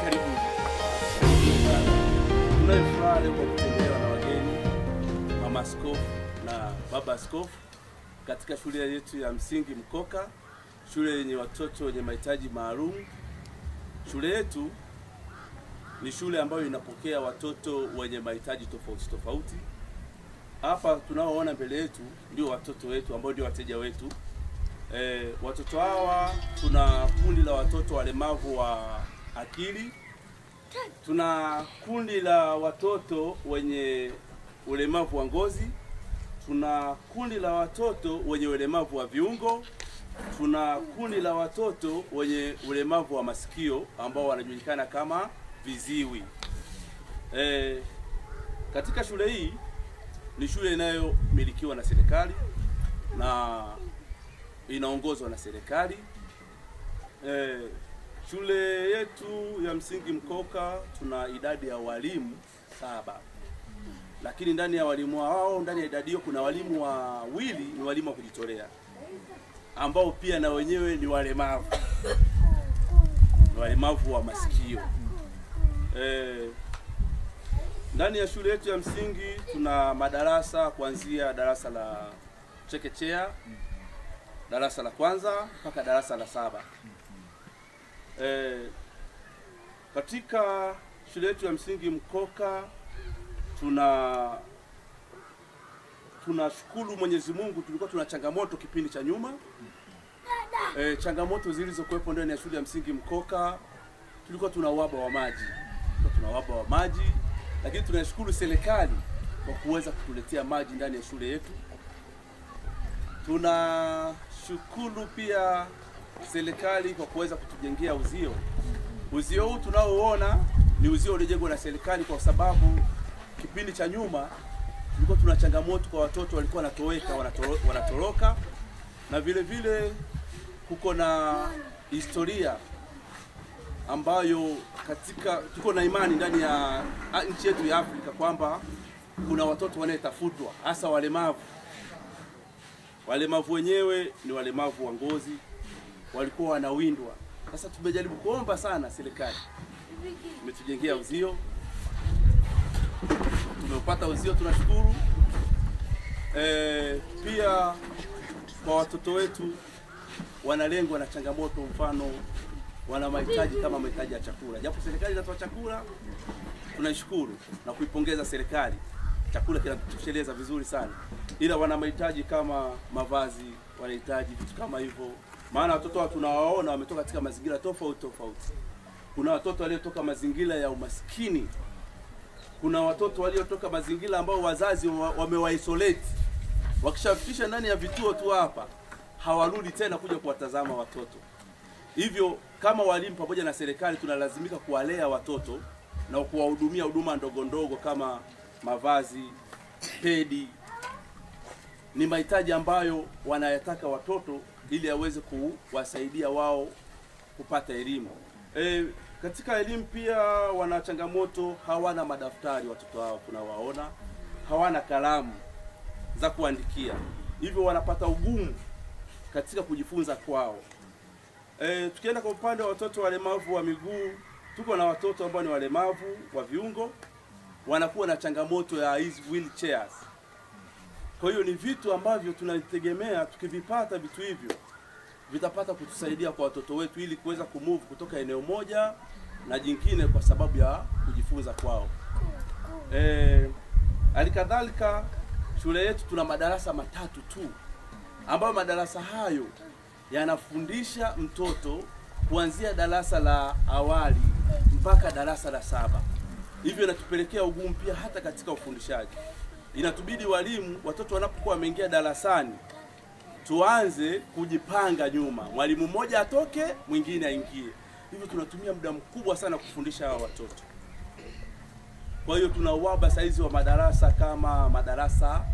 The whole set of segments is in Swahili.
Karibuni. Tunafurahi leo kutembelewa na wageni, mama askofu na baba askofu katika shule yetu ya msingi Mkoka, shule yenye watoto wenye mahitaji maalum. Shule yetu ni shule ambayo inapokea watoto wenye mahitaji tofauti tofauti. Hapa tunaoona mbele yetu ndio watoto wetu ambao ndio wateja wetu. Watoto hawa tuna kundi la watoto walemavu wa akili. Tuna kundi la watoto wenye ulemavu wa ngozi. Tuna kundi la watoto wenye ulemavu wa viungo. Tuna kundi la watoto wenye ulemavu wa masikio ambao wanajulikana kama viziwi. Katika shule hii ni shule inayomilikiwa na serikali na inaongozwa na serikali. Shule yetu ya msingi Mkoka tuna idadi ya walimu 7. Lakini ndani ya walimu hao, ndani ya idadi hiyo kuna walimu wawili ni walimu wa kujitolea ambao pia na wenyewe ni walemavu. Ni walemavu wa masikio. Ndani ya shule yetu ya msingi tuna madarasa kuanzia darasa la chekechea, darasa la kwanza mpaka darasa la 7. Katika shule yetu ya msingi Mkoka tunashukuru Mwenyezi Mungu, tulikuwa tuna changamoto kipindi cha nyuma. Changamoto zilizokuwepo ndani ya shule ya msingi Mkoka, tulikuwa tuna uhaba wa maji. Lakini tunashukuru serikali kwa kuweza kutuletea maji ndani ya shule yetu. Tunashukuru pia serikali kwa kuweza kutujengea uzio. Uzio huu tunaoona ni uzio uliojengwa na serikali kwa sababu kipindi cha nyuma tulikuwa tuna changamoto kwa watoto walikuwa wanatoroka, na vile vile kuko na historia ambayo tuko na imani ndani ya nchi yetu ya Afrika kwamba kuna watoto wanayetafutwa, hasa walemavu. Walemavu wenyewe ni walemavu wa ngozi, walikuwa wanawindwa. Sasa tumejaribu kuomba sana serikali, imetujengea uzio. Tumepata uzio, tunashukuru. Pia kwa watoto wetu wanalengwa na changamoto, mfano wana mahitaji kama mahitaji ya chakula. Japo serikali inatoa chakula, tunashukuru na kuipongeza serikali. Chakula kinatosheleza vizuri sana. Ila wana mahitaji kama mavazi, wanahitaji vitu kama hivyo. Maana watoto hao tunawaona wametoka katika mazingira tofauti. Kuna watoto waliotoka mazingira ya umaskini. Kuna watoto waliotoka mazingira ambao wazazi wamewaisolate. Wakishafikisha ndani ya vituo tu hapa, hawarudi tena kuja kuwatazama watoto. Hivyo kama walimu pamoja na serikali tunalazimika kuwalea watoto na kuwahudumia huduma ndogo kama mavazi, pedi. Ni mahitaji ambayo wanayataka watoto ili aweze kuwasaidia wao kupata elimu. Katika elimu pia wana changamoto, hawana madaftari watoto hao tunawaona, hawana kalamu za kuandikia. Hivyo wanapata ugumu katika kujifunza kwao. Tukienda kwa upande wa watoto walemavu wa miguu, tuko na watoto ambao ni walemavu wa viungo, wanakuwa na changamoto ya hizi wheelchairs. Kwa hiyo ni vitu ambavyo tunategemea tukivipata vitu hivyo vitapata kutusaidia kwa watoto wetu ili kuweza kumove kutoka eneo moja na jingine kwa sababu ya kujifunza kwao. Alikadhalika shule yetu tuna madarasa 3 tu, ambayo madarasa hayo yanafundisha mtoto kuanzia darasa la awali mpaka darasa la 7. Hivyo inatupelekea ugumu pia hata katika ufundishaji. Inatubidi walimu, watoto wanapokuwa wameingia darasani, tuanze kujipanga nyuma. Mwalimu mmoja atoke, mwingine aingie. Hivyo tunatumia muda mkubwa sana kufundisha hawa watoto. Kwa hiyo tuna uhaba saizi wa madarasa kama madarasa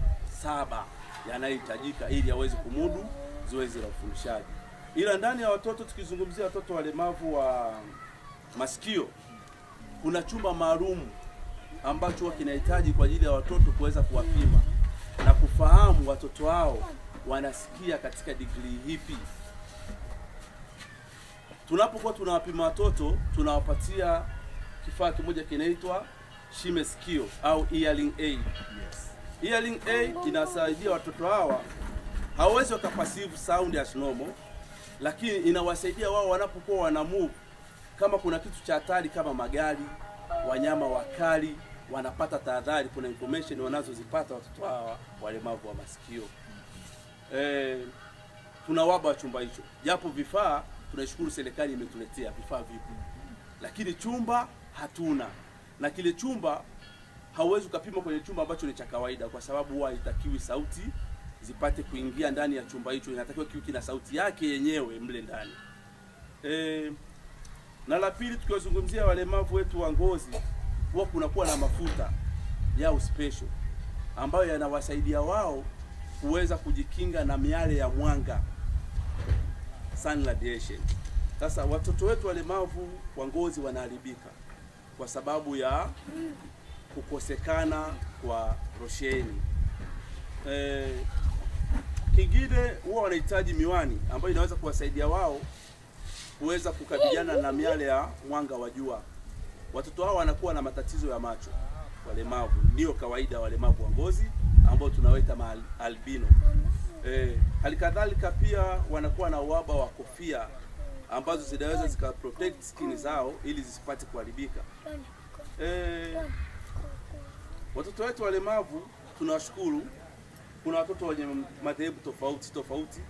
7 yanayohitajika ili aweze kumudu zoezi la ufundishaji. Ila ndani ya watoto, tukizungumzia watoto walemavu wa masikio, kuna chumba maalum ambacho kinahitaji kwa ajili ya watoto kuweza kuwapima na kufahamu watoto hao wanasikia katika degree hipi. Tunapokuwa tunawapima watoto, tunawapatia kifaa kimoja kinaitwa Shime Sikio au Hearing Aid. Hearing Aid inasaidia watoto hawa, hawawezi wakaperceive sound as normal, lakini inawasaidia wao wanapokuwa wana move, kama kuna kitu cha hatari kama magari, wanyama wakali, wanapata tahadhari, kuna information wanazozipata watoto hawa walemavu wa masikio. Tuna waba wa chumba hicho. Japo vifaa tunashukuru serikali imetuletea vifaa vipi, lakini chumba hatuna. Na kile chumba hauwezi kupima kwenye chumba ambacho ni cha kawaida, kwa sababu huwa haitakiwi sauti zipate kuingia ndani ya chumba hicho, inatakiwa kiwe kina sauti yake yenyewe mle ndani. Na la pili, tukiwazungumzia walemavu wetu wa ngozi, huwa kunakuwa na mafuta yao special ambayo yanawasaidia wao kuweza kujikinga na miale ya mwanga, sun radiation. Sasa watoto wetu walemavu wa ngozi wanaharibika kwa sababu ya kukosekana kwa rosheni. Kingine, huwa wanahitaji miwani ambayo inaweza kuwasaidia wao kuweza kukabiliana na miale ya mwanga wa jua. Watoto hao wanakuwa na matatizo ya macho, walemavu, ndio kawaida walemavu wa ngozi ambao tunawaita albino. Halikadhalika pia wanakuwa na uhaba wa kofia ambazo zinaweza zika protect skin zao ili zisipate kuharibika. Watoto wetu walemavu tunawashukuru, kuna watoto wenye madhehebu tofauti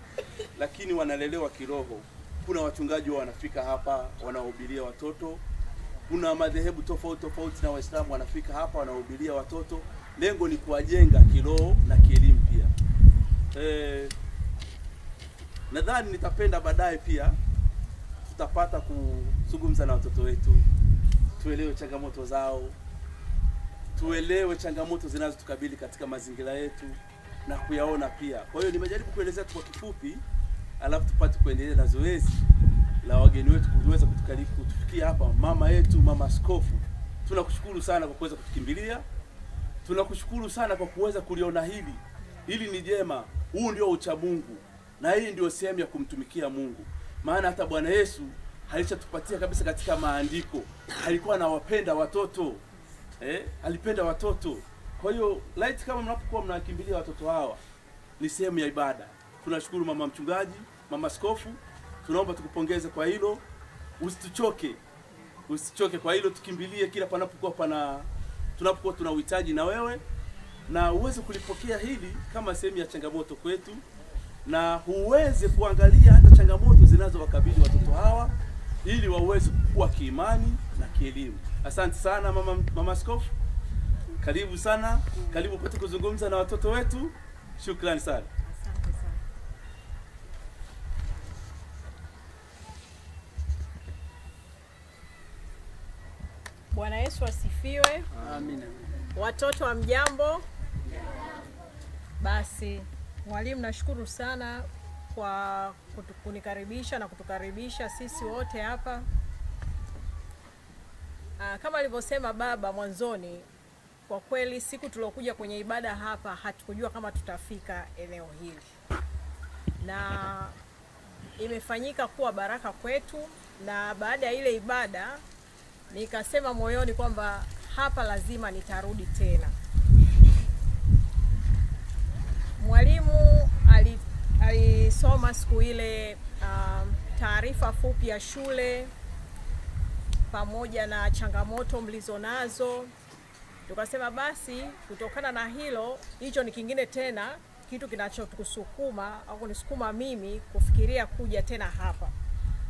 lakini wanalelewa kiroho. Kuna wachungaji wanafika hapa wanahubiria watoto, kuna madhehebu tofauti na Waislamu wanafika hapa wanahubiria watoto. Lengo ni kuwajenga kiroho na kielimu pia. Nadhani nitapenda baadaye pia tutapata kuzungumza na watoto wetu, tuelewe changamoto zao, tuelewe changamoto zinazotukabili katika mazingira yetu na kuyaona pia. Kwa hiyo nimejaribu kuelezea kwa kifupi, alafu tupate kuendelea na zoezi la wageni wetu kuweza kutufikia hapa. Mama yetu, Mama Askofu, tunakushukuru sana kwa kuweza kutukimbilia. Tunakushukuru sana kwa kuweza kuliona hili. Hili ni jema. Huu ndio ucha Mungu. Na hii ndio sehemu ya kumtumikia Mungu. Maana hata Bwana Yesu alishatupatia kabisa katika maandiko. Alikuwa anawapenda watoto. Alipenda watoto. Kwa hiyo light, kama mnapokuwa mnakimbilia watoto hawa, ni sehemu ya ibada. Tunashukuru Mama Mchungaji, Mama Askofu. Tunaomba tukupongeze kwa hilo. Usichoke kwa hilo, tukimbilie kila tunapokuwa tuna uhitaji na wewe, na uweze kulipokea hili kama sehemu ya changamoto kwetu, na uweze kuangalia hata changamoto zinazowakabili watoto hawa ili waweze kukua kiimani na kielimu. Asante sana Mama Askofu. Karibu sana. Karibu upate kuzungumza na watoto wetu. Shukrani sana. Asante sana. Bwana Yesu asifiwe. Amina. Watoto wa mjambo. Basi mwalimu, nashukuru sana kwa kunikaribisha na kutukaribisha sisi wote hapa. Kama alivyosema baba mwanzoni, kwa kweli siku tuliokuja kwenye ibada hapa hatukujua kama tutafika eneo hili, na imefanyika kuwa baraka kwetu. Na baada ya ile ibada nikasema moyoni kwamba hapa lazima nitarudi tena. Mwalimu alisoma siku ile taarifa fupi ya shule pamoja na changamoto mlizonazo. Tukasema basi kutokana na hilo, hicho ni kingine tena kitu kinachotusukuma au kunisukuma mimi kufikiria kuja tena hapa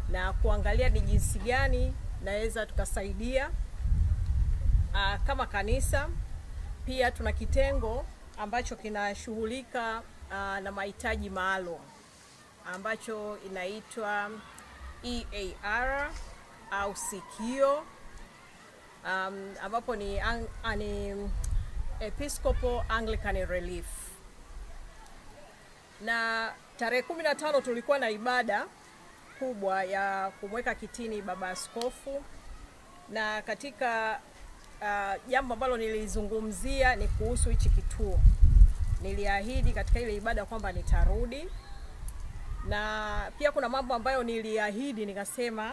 na kuangalia ni jinsi gani naweza tukasaidia kama kanisa. Pia tuna kitengo ambacho kinashughulika na mahitaji maalum ambacho inaitwa EAR au sikio, ambapo ni Episcopal Anglican Relief. Na tarehe 15 tulikuwa na ibada kubwa ya kumweka kitini baba askofu, na katika jambo ambalo nilizungumzia ni kuhusu hichi kituo. Niliahidi katika ile ibada kwamba nitarudi, na pia kuna mambo ambayo niliahidi nikasema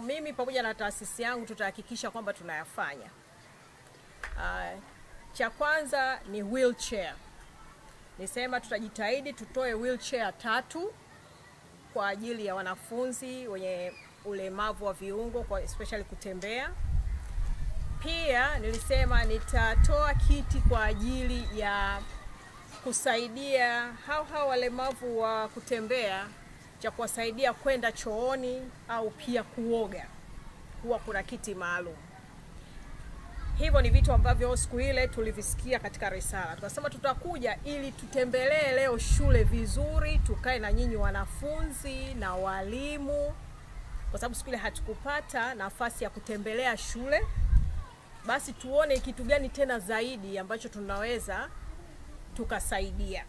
mimi pamoja na taasisi yangu tutahakikisha kwamba tunayafanya. Cha kwanza ni wheelchair. Nisema tutajitahidi tutoe wheelchair 3 kwa ajili ya wanafunzi wenye ulemavu wa viungo, kwa especially kutembea. Pia nilisema nitatoa kiti kwa ajili ya kusaidia hao walemavu wa kutembea, cha kuwasaidia kwenda chooni au pia kuoga. Huwa kuna kiti maalum. Hivyo ni vitu ambavyo siku ile tulivisikia katika risala. Tunasema tutakuja ili tutembelee leo shule vizuri, tukae na nyinyi wanafunzi na walimu, kwa sababu siku ile hatukupata nafasi ya kutembelea shule. Basi tuone kitu gani tena zaidi ambacho tunaweza tukasaidia.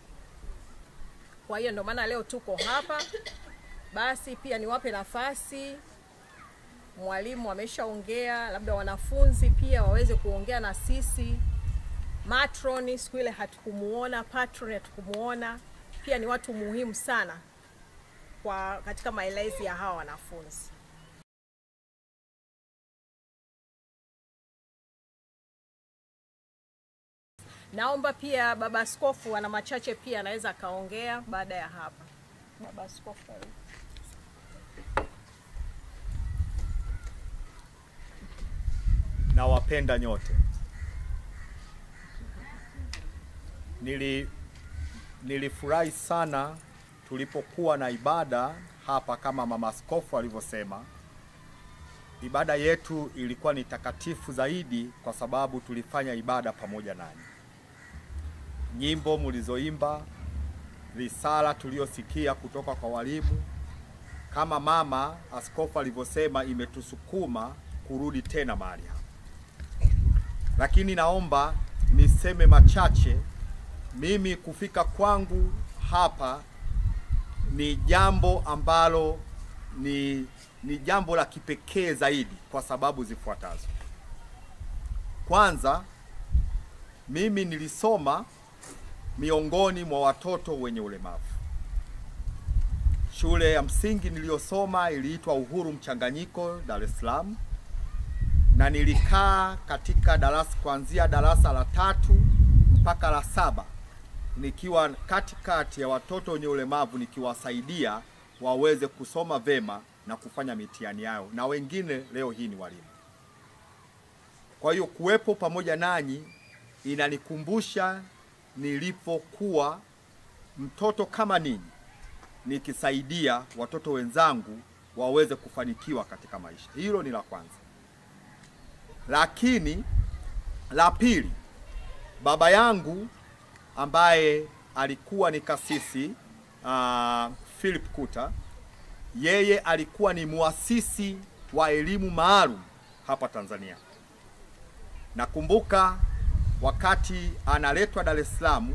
Kwa hiyo ndio maana leo tuko hapa. Basi pia niwape nafasi, mwalimu ameshaongea, labda wanafunzi pia waweze kuongea na sisi. Matroni siku ile hatukumuona, patron hatukumuona. Pia ni watu muhimu sana kwa katika maelezi ya hawa wanafunzi. Naomba pia baba askofu ana machache pia anaweza kaongea baada ya hapa. Baba askofu. Nawapenda nyote. Nilifurahi sana tulipokuwa na ibada hapa, kama mama askofu alivyosema. Ibada yetu ilikuwa ni takatifu zaidi kwa sababu tulifanya ibada pamoja nanyi. Nyimbo mlizoimba, risala tuliyosikia kutoka kwa walimu, kama mama askofu alivyosema, imetusukuma kurudi tena mahali hapa. Lakini naomba niseme machache. Mimi kufika kwangu hapa ni jambo ambalo ni jambo la kipekee zaidi kwa sababu zifuatazo. Kwanza, mimi nilisoma miongoni mwa watoto wenye ulemavu. Shule ya msingi niliyosoma iliitwa Uhuru Mchanganyiko, Dar es Salaam, na nilikaa katika darasa kuanzia darasa la 3 mpaka la 7 nikiwa katikati ya watoto wenye ulemavu, nikiwasaidia waweze kusoma vema na kufanya mitihani yao, na wengine leo hii ni walimu. Kwa hiyo kuwepo pamoja nanyi inanikumbusha nilipokuwa mtoto kama ninyi, nikisaidia watoto wenzangu waweze kufanikiwa katika maisha. Hilo ni la kwanza. Lakini la pili, baba yangu ambaye alikuwa ni kasisi Philip Kuta, yeye alikuwa ni muasisi wa elimu maalum hapa Tanzania. Nakumbuka wakati analetwa Dar es Salaam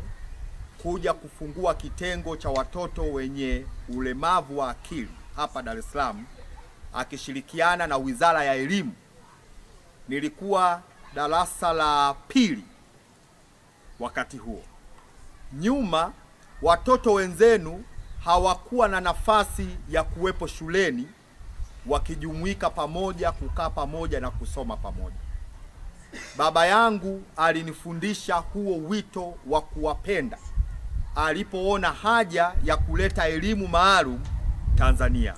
kuja kufungua kitengo cha watoto wenye ulemavu wa akili hapa Dar es Salaam, akishirikiana na Wizara ya Elimu. Nilikuwa darasa la 2 wakati huo. Nyuma, watoto wenzenu hawakuwa na nafasi ya kuwepo shuleni wakijumuika pamoja, kukaa pamoja na kusoma pamoja. Baba yangu alinifundisha huo wito wa kuwapenda alipoona haja ya kuleta elimu maalum Tanzania,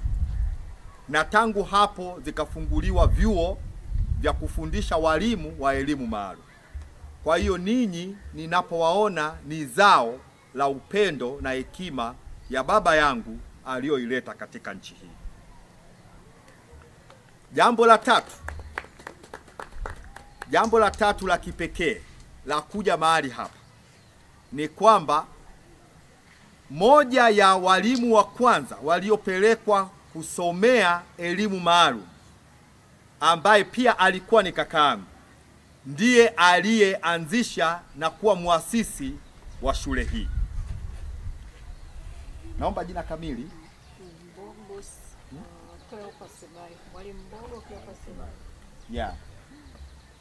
na tangu hapo zikafunguliwa vyuo vya kufundisha walimu wa elimu maalum. Kwa hiyo ninyi ninapowaona ni zao la upendo na hekima ya baba yangu aliyoileta katika nchi hii. Jambo la tatu la kipekee la kuja mahali hapa ni kwamba moja ya walimu wa kwanza waliopelekwa kusomea elimu maalum, ambaye pia alikuwa ni kakaangu, ndiye aliyeanzisha na kuwa muasisi wa shule hii. Naomba jina kamili. Yeah.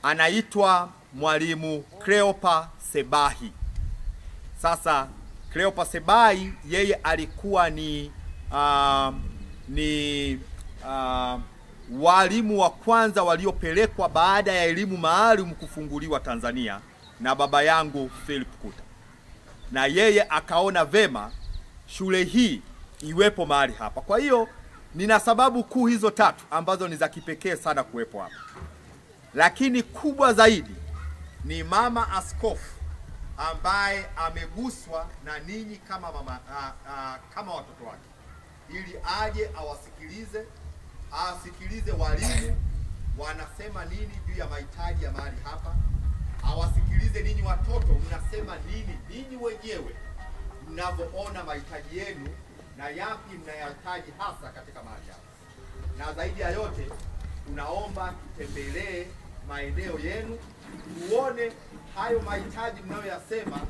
Anaitwa Mwalimu Cleopa Sebahi. Sasa Cleopa Sebahi yeye alikuwa ni walimu wa kwanza waliopelekwa baada ya elimu maalum kufunguliwa Tanzania na baba yangu Philip Kuta, na yeye akaona vema shule hii iwepo mahali hapa. Kwa hiyo nina sababu kuu hizo tatu ambazo ni za kipekee sana kuwepo hapa, lakini kubwa zaidi ni mama askofu ambaye ameguswa na ninyi kama kama watoto wake, ili aje awasikilize walimu wanasema nini juu ya mahitaji ya mahali hapa, awasikilize ninyi watoto mnasema nini ninyi wenyewe mnavyoona mahitaji yenu na yapi mnayahitaji hasa katika mahali hapa. Na zaidi ya yote tunaomba tutembelee maeneo yenu, tuone hayo mahitaji mnayoyasema,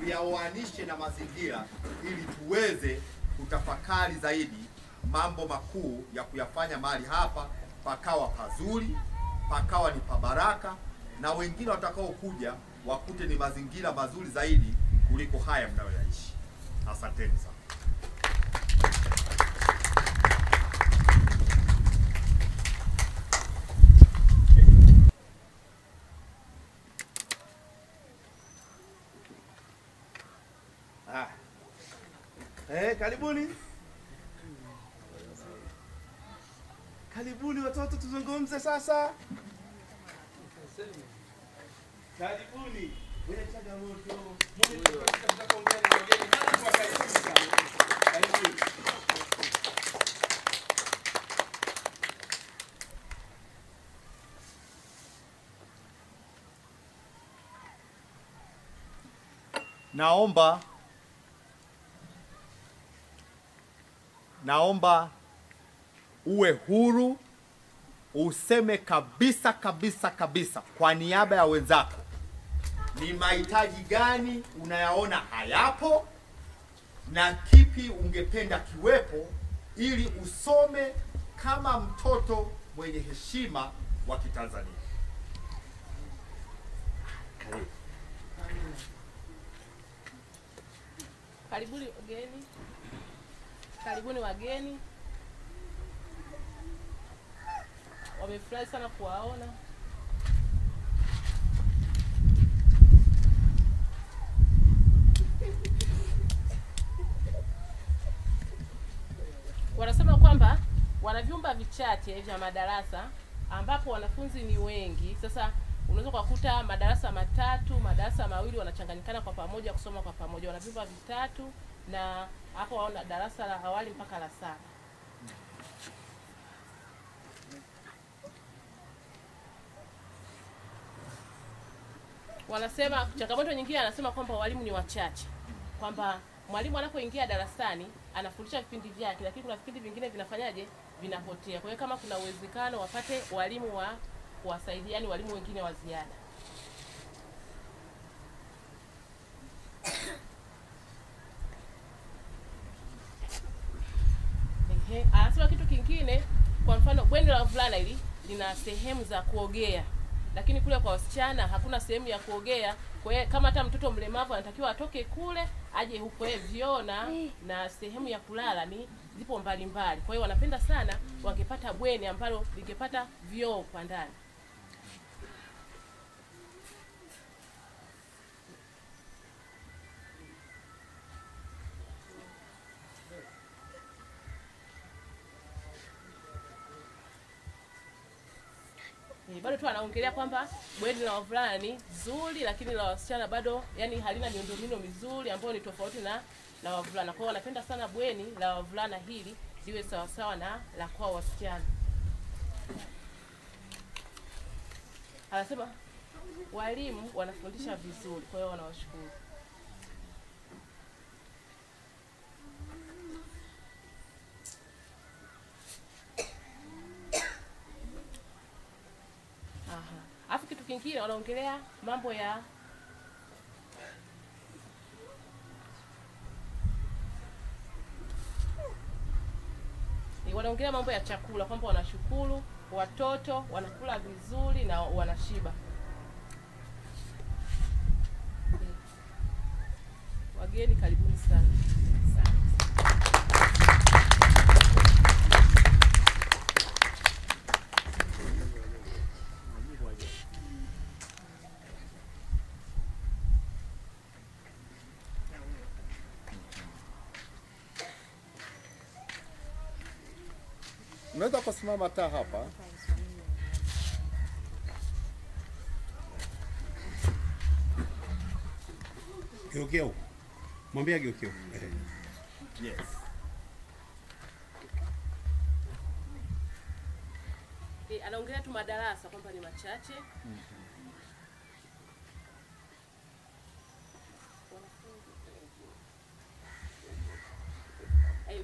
tuyaoanishe na mazingira ili tuweze kutafakari zaidi mambo makuu ya kuyafanya mahali hapa pakawa pazuri, pakawa ni pabaraka, na wengine watakao kuja wakute ni mazingira mazuri zaidi kuliko haya mnayoyaishi. Asanteni sana. Karibuni. Karibuni watoto, tuzungumze sasa. Karibuni. Wewe changamoto. Mungu tunataka kuongea na wageni. Nani tuwakaribisha? Karibuni. Naomba uwe huru useme kabisa kwa niaba ya wenzako ni mahitaji gani unayaona hayapo na kipi ungependa kiwepo, ili usome kama mtoto mwenye heshima wa Kitanzania. Karibuni wageni. Karibuni wageni. Wamefurahi sana kuwaona. Wanasema kwamba wana vyumba vichache vya madarasa ambapo wanafunzi ni wengi. Sasa unaweza kukuta madarasa matatu, madarasa mawili wanachanganyikana kwa pamoja kusoma kwa pamoja. Wana vyumba vitatu na hapo waona darasa la awali mpaka la 7. Wanasema changamoto nyingine, anasema kwamba walimu ni wachache, kwamba mwalimu anapoingia darasani anafundisha vipindi vyake, lakini kuna vipindi vingine vinafanyaje, vinapotea. Kwa hiyo kama kuna uwezekano wapate walimu wa kuwasaidia, yani walimu wengine wa ziada. Anasema kitu kingine, kwa mfano bweni la wavulana hili lina sehemu za kuogea, lakini kule kwa wasichana hakuna sehemu ya kuogea. Kwa hiyo kama hata mtoto mlemavu anatakiwa atoke kule aje huko, vyoo na sehemu ya kulala ni zipo mbalimbali. Kwa hiyo wanapenda sana wangepata bweni ambalo lingepata vyoo kwa ndani. Bado tu anaongelea kwamba bweni la wavulana ni zuri, lakini la wasichana bado yani halina miundombinu mizuri ambayo ni tofauti na la wavulana. Kwa hiyo wanapenda sana bweni la wavulana hili liwe sawa sawa na la kwa wasichana. Anasema walimu wanafundisha vizuri, kwa hiyo wanawashukuru. Alafu kitu kingine wanaongelea mambo ya chakula, kwamba wanashukuru watoto wanakula vizuri na wanashiba. Wageni karibuni sana. Unaweza kusimama taa hapa. Geukia huko. Mwambie geukia huko. Yes. Anaongelea tu madarasa kwamba ni machache.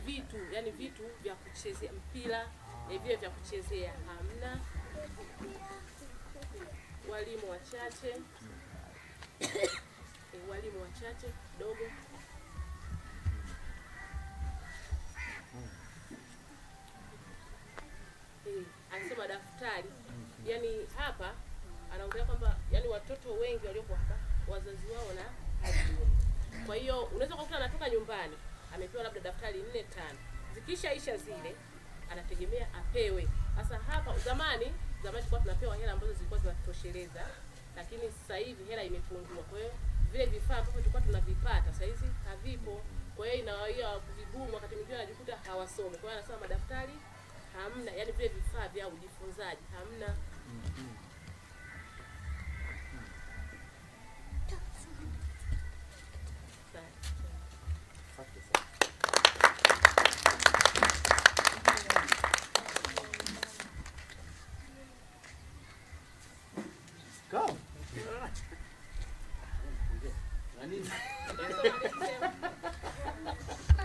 Vitu, yani vitu vya kuchezea mpira, vile vya kuchezea hamna. Walimu wachache. Walimu wachache kidogo. Anasema daftari. Yani hapa anaongelea kwamba yani watoto wengi waliopo hapa wazazi wao na hajioni. Kwa hiyo unaweza kukuta anatoka nyumbani amepewa labda daftari 4 5. Zikishaisha zile anategemea apewe. Sasa hapa zamani tulikuwa tunapewa hela ambazo zilikuwa zinatosheleza, lakini sasa hivi hela imepungua. Kwa hiyo vile vifaa ambavyo tulikuwa tunavipata sasa hizi havipo. Kwa hiyo inawaia vigumu, wakati mwingine anajikuta hawasome. Kwa hiyo anasema madaftari hamna, yani vile vifaa vya ujifunzaji hamna.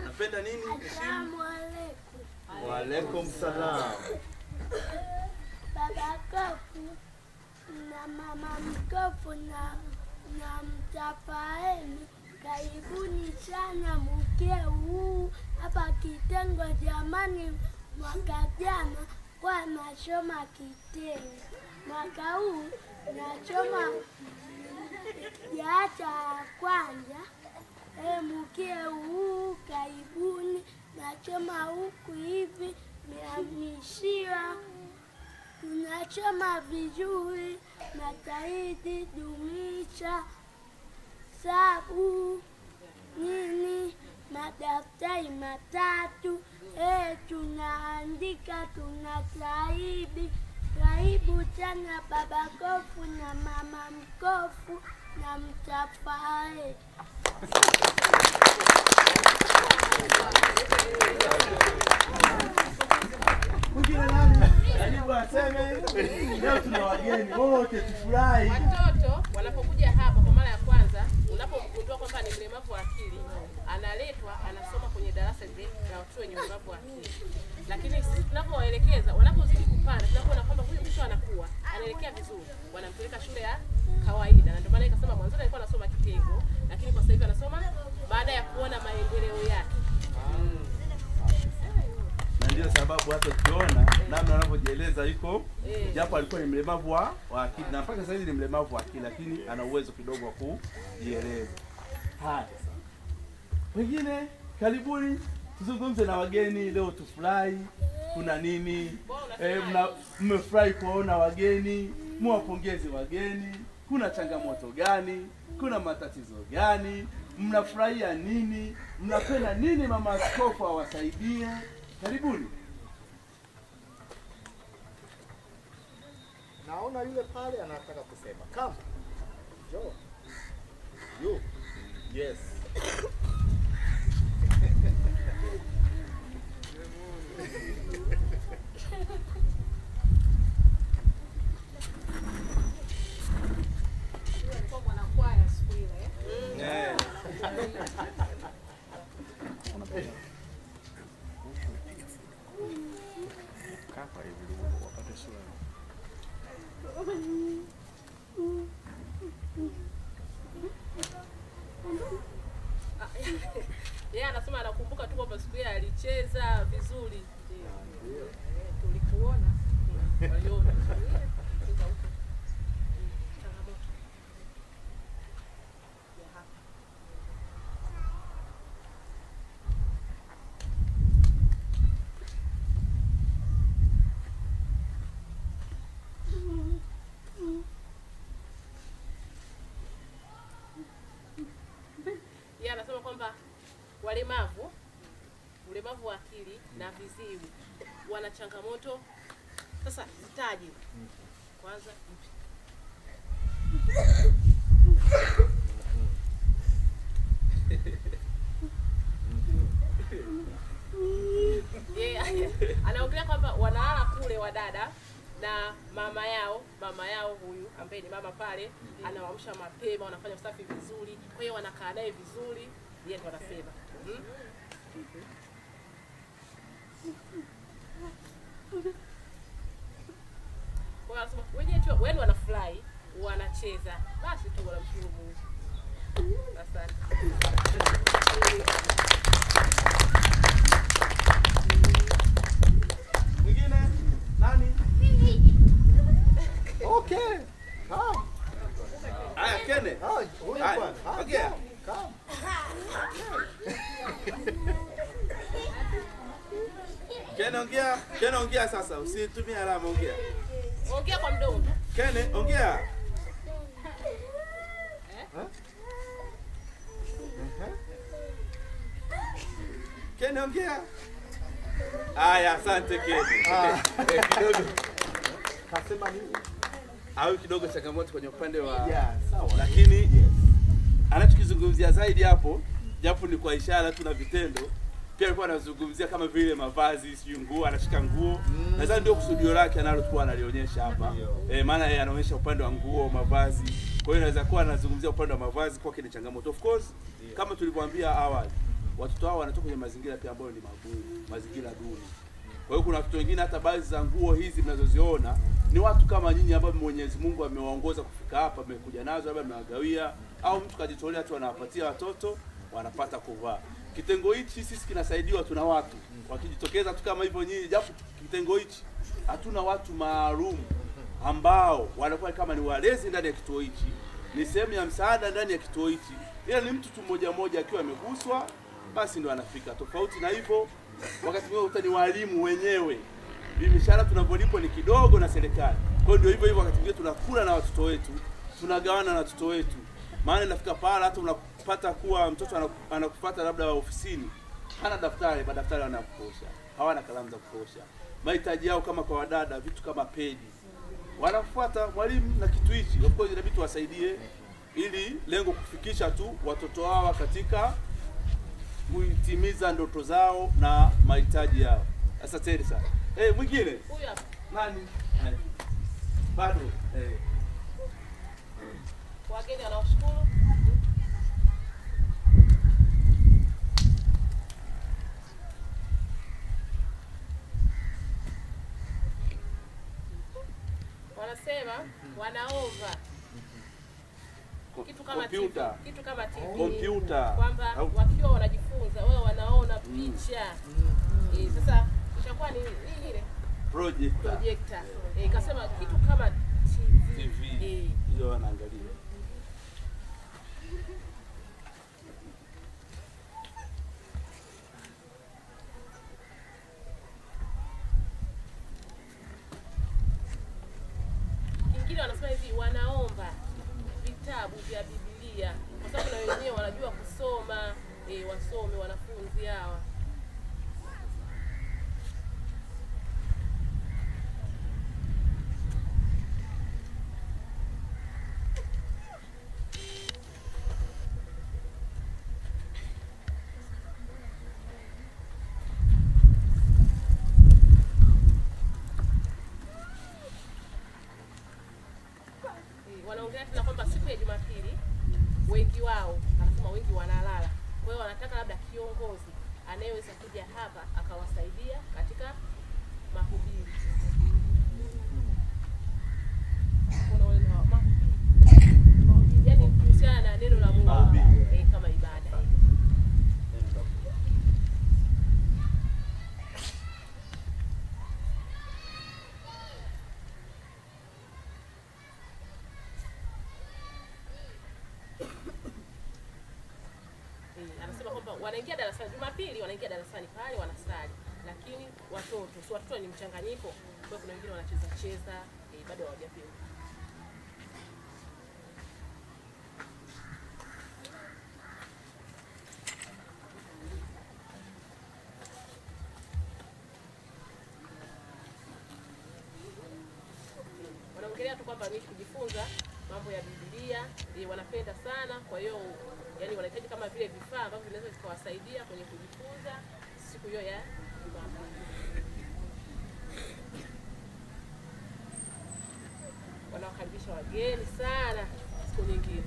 Napenda nini? Assalamu alaikum. Wa alaikum salam. Baba Kofu na mama Mkofu na Mtafaeli, karibuni sana mkeo huu hapa kitengo. Jamani, mwaka jana kwa nasoma kitengo, mwaka huu nasoma kidato kwanza. Mkeo huu karibuni, nachoma huku hivi miamishiwa, tunachoma vizuri, natahidi dumisha sabu nini madaftari 3, tunaandika tunatahidi. Karibu sana Baba Kofu na Mama Mkofu na Mtafaeli. Karibu aseme leo tuna wageni wote tufurahi. Watoto wanapokuja hapa kwa mara ya kwanza, unapogundua kwamba ni mlemavu wa akili, analetwa anasoma kwenye darasa lile la watu wenye ulemavu wa akili. Lakini sisi tunapowaelekeza, wanapozidi kupanda, tunapoona kwamba huyu mtoto anakuwa anaelekea vizuri, wanampeleka shule ya kawaida. Na ndio maana nikasema mwanzo alikuwa anasoma kitengo, lakini kwa sasa hivi anasoma baada ya kuona maendeleo yake. Na ndio sababu hata ukiona namna anavyojieleza yuko japo alikuwa ni mlemavu wa akili na mpaka sasa hivi ni mlemavu wa akili, lakini ana uwezo kidogo wa kujieleza. Haya. Wengine karibuni tuzungumze na wageni leo, tufurahi. Kuna nini? Mmefurahi kuona wageni, muwapongeze wageni. Kuna changamoto gani? Kuna matatizo gani? Mnafurahia nini? Mnapenda nini mama askofu awasaidie? Karibuni. Naona yule pale anataka kusema. Come. Jo. You. Yes. Alikuwa mwanakwaya siku ile. Kapa hivi wapate sura. Yeye anasema anakumbuka tu kwamba siku ile alicheza vizuri. Ndio. Tulikuona. Waliona. Yeye anasema kwamba ulemavu wa akili na viziwi wana changamoto. Sasa zitaje kwanza. Anaongelea kwamba wanalala kule wadada na mama yao huyu ambaye ni mama pale anawaamsha mapema, wanafanya usafi vizuri, kwa hiyo wanakaa naye vizuri, yeye ndo anasema. Kwa sababu wenyewe tu wao wanafurahi, wanacheza, basi tu wanamshukuru Mungu. Asante. Mwingine nani? Okay. Come. Aya, Kene. Huyu Aya, bwana. ongea. Come. Kene ongea sasa, usitumie alama, ongea. Ongea kwa mdomo. Kene ongea. Kene ongea. Aya, asante Kene. Kidogo. Kasema nini? Au kidogo changamoto kwenye upande wa Sawa. lakini anachokizungumzia zaidi hapo, japo ni kwa ishara tu na vitendo, pia alikuwa anazungumzia kama vile mavazi, sio nguo, anashika nguo. Nadhani ndio kusudio lake analokuwa analionyesha hapa. Maana yeye anaonyesha upande wa nguo, mavazi. Kwa hiyo inaweza kuwa anazungumzia upande wa mavazi kwa kile changamoto. Of course, kama tulivyoambia awali, watoto hao wanatoka kwenye mazingira pia ambayo ni magumu, mazingira duni. Kwa hiyo kuna watoto wengine hata baadhi za nguo hizi mnazoziona ni watu kama nyinyi ambao Mwenyezi Mungu amewaongoza kufika hapa, amekuja nazo, labda amewagawia, au mtu kajitolea tu anawapatia watoto wanapata kuvaa. Kitengo hichi sisi kinasaidiwa, tuna watu wakijitokeza tu kama hivyo nyinyi, japo kitengo hichi hatuna watu maalum ambao wanakuwa kama ni walezi ndani ya kituo hichi, ni sehemu ya msaada ndani ya kituo hichi. Ila ni mtu tu mmoja akiwa ameguswa basi ndio anafika. Tofauti na hivyo, wakati mwingine utani walimu wenyewe mishahara tunavyolipwa ni kidogo na serikali. Kwa hiyo ndio hivyo wakati mwingine tunakula na watoto wetu, tunagawana na watoto wetu. Maana inafika pala hata unapata kuwa mtoto anakufuata labda ofisini, hana daftari, madaftari wanakukosha, hawana kalamu za kukosha. Mahitaji yao kama kwa wadada, vitu kama pedi, wanafuata mwalimu na kitu hichi. Of course inabidi tuwasaidie ili lengo kufikisha tu watoto hawa katika kuitimiza ndoto zao na mahitaji yao. Asante sana. Mwingine? Huyu hapa. Nani? Bado. Wageni wanaoshukuru. Wanasema wanaomba kitu kama kompyuta, kitu kama TV, kompyuta, kwamba wakiwa wanajifunza wao wanaona picha. Sasa ishakuwa ni ile projector. Ikasema kitu kama TV. Hiyo wanaangalia. Kingine wanasema hivi, wanaomba vitabu vya Biblia kwa sababu na wenyewe wanajua kusoma, wasome wanafunzi hawa. Wanaongea tena kwamba siku ya Jumapili wengi wao, anasema wengi wanalala. Kwa hiyo wanataka labda kiongozi anayeweza kuja hapa akawasaidia katika mahubiri. Kuna wale mahubiri, yaani kuhusiana na neno la Mungu kama ibada. Anasema kwamba wanaingia darasani Jumapili, wanaingia darasani pale wanasali, lakini watoto ni mchanganyiko. Kwa hiyo kuna wengine wanacheza bado hawajapewa. wanaongelea tu kwamba ni kujifunza mambo ya Biblia, wanapenda sana. Kwa hiyo yani wanahitaji kama vile vifaa ambavyo vinaweza vikawasaidia kwenye kujifunza siku hiyo ya Jumapili. Wanawakaribisha wageni sana siku nyingine.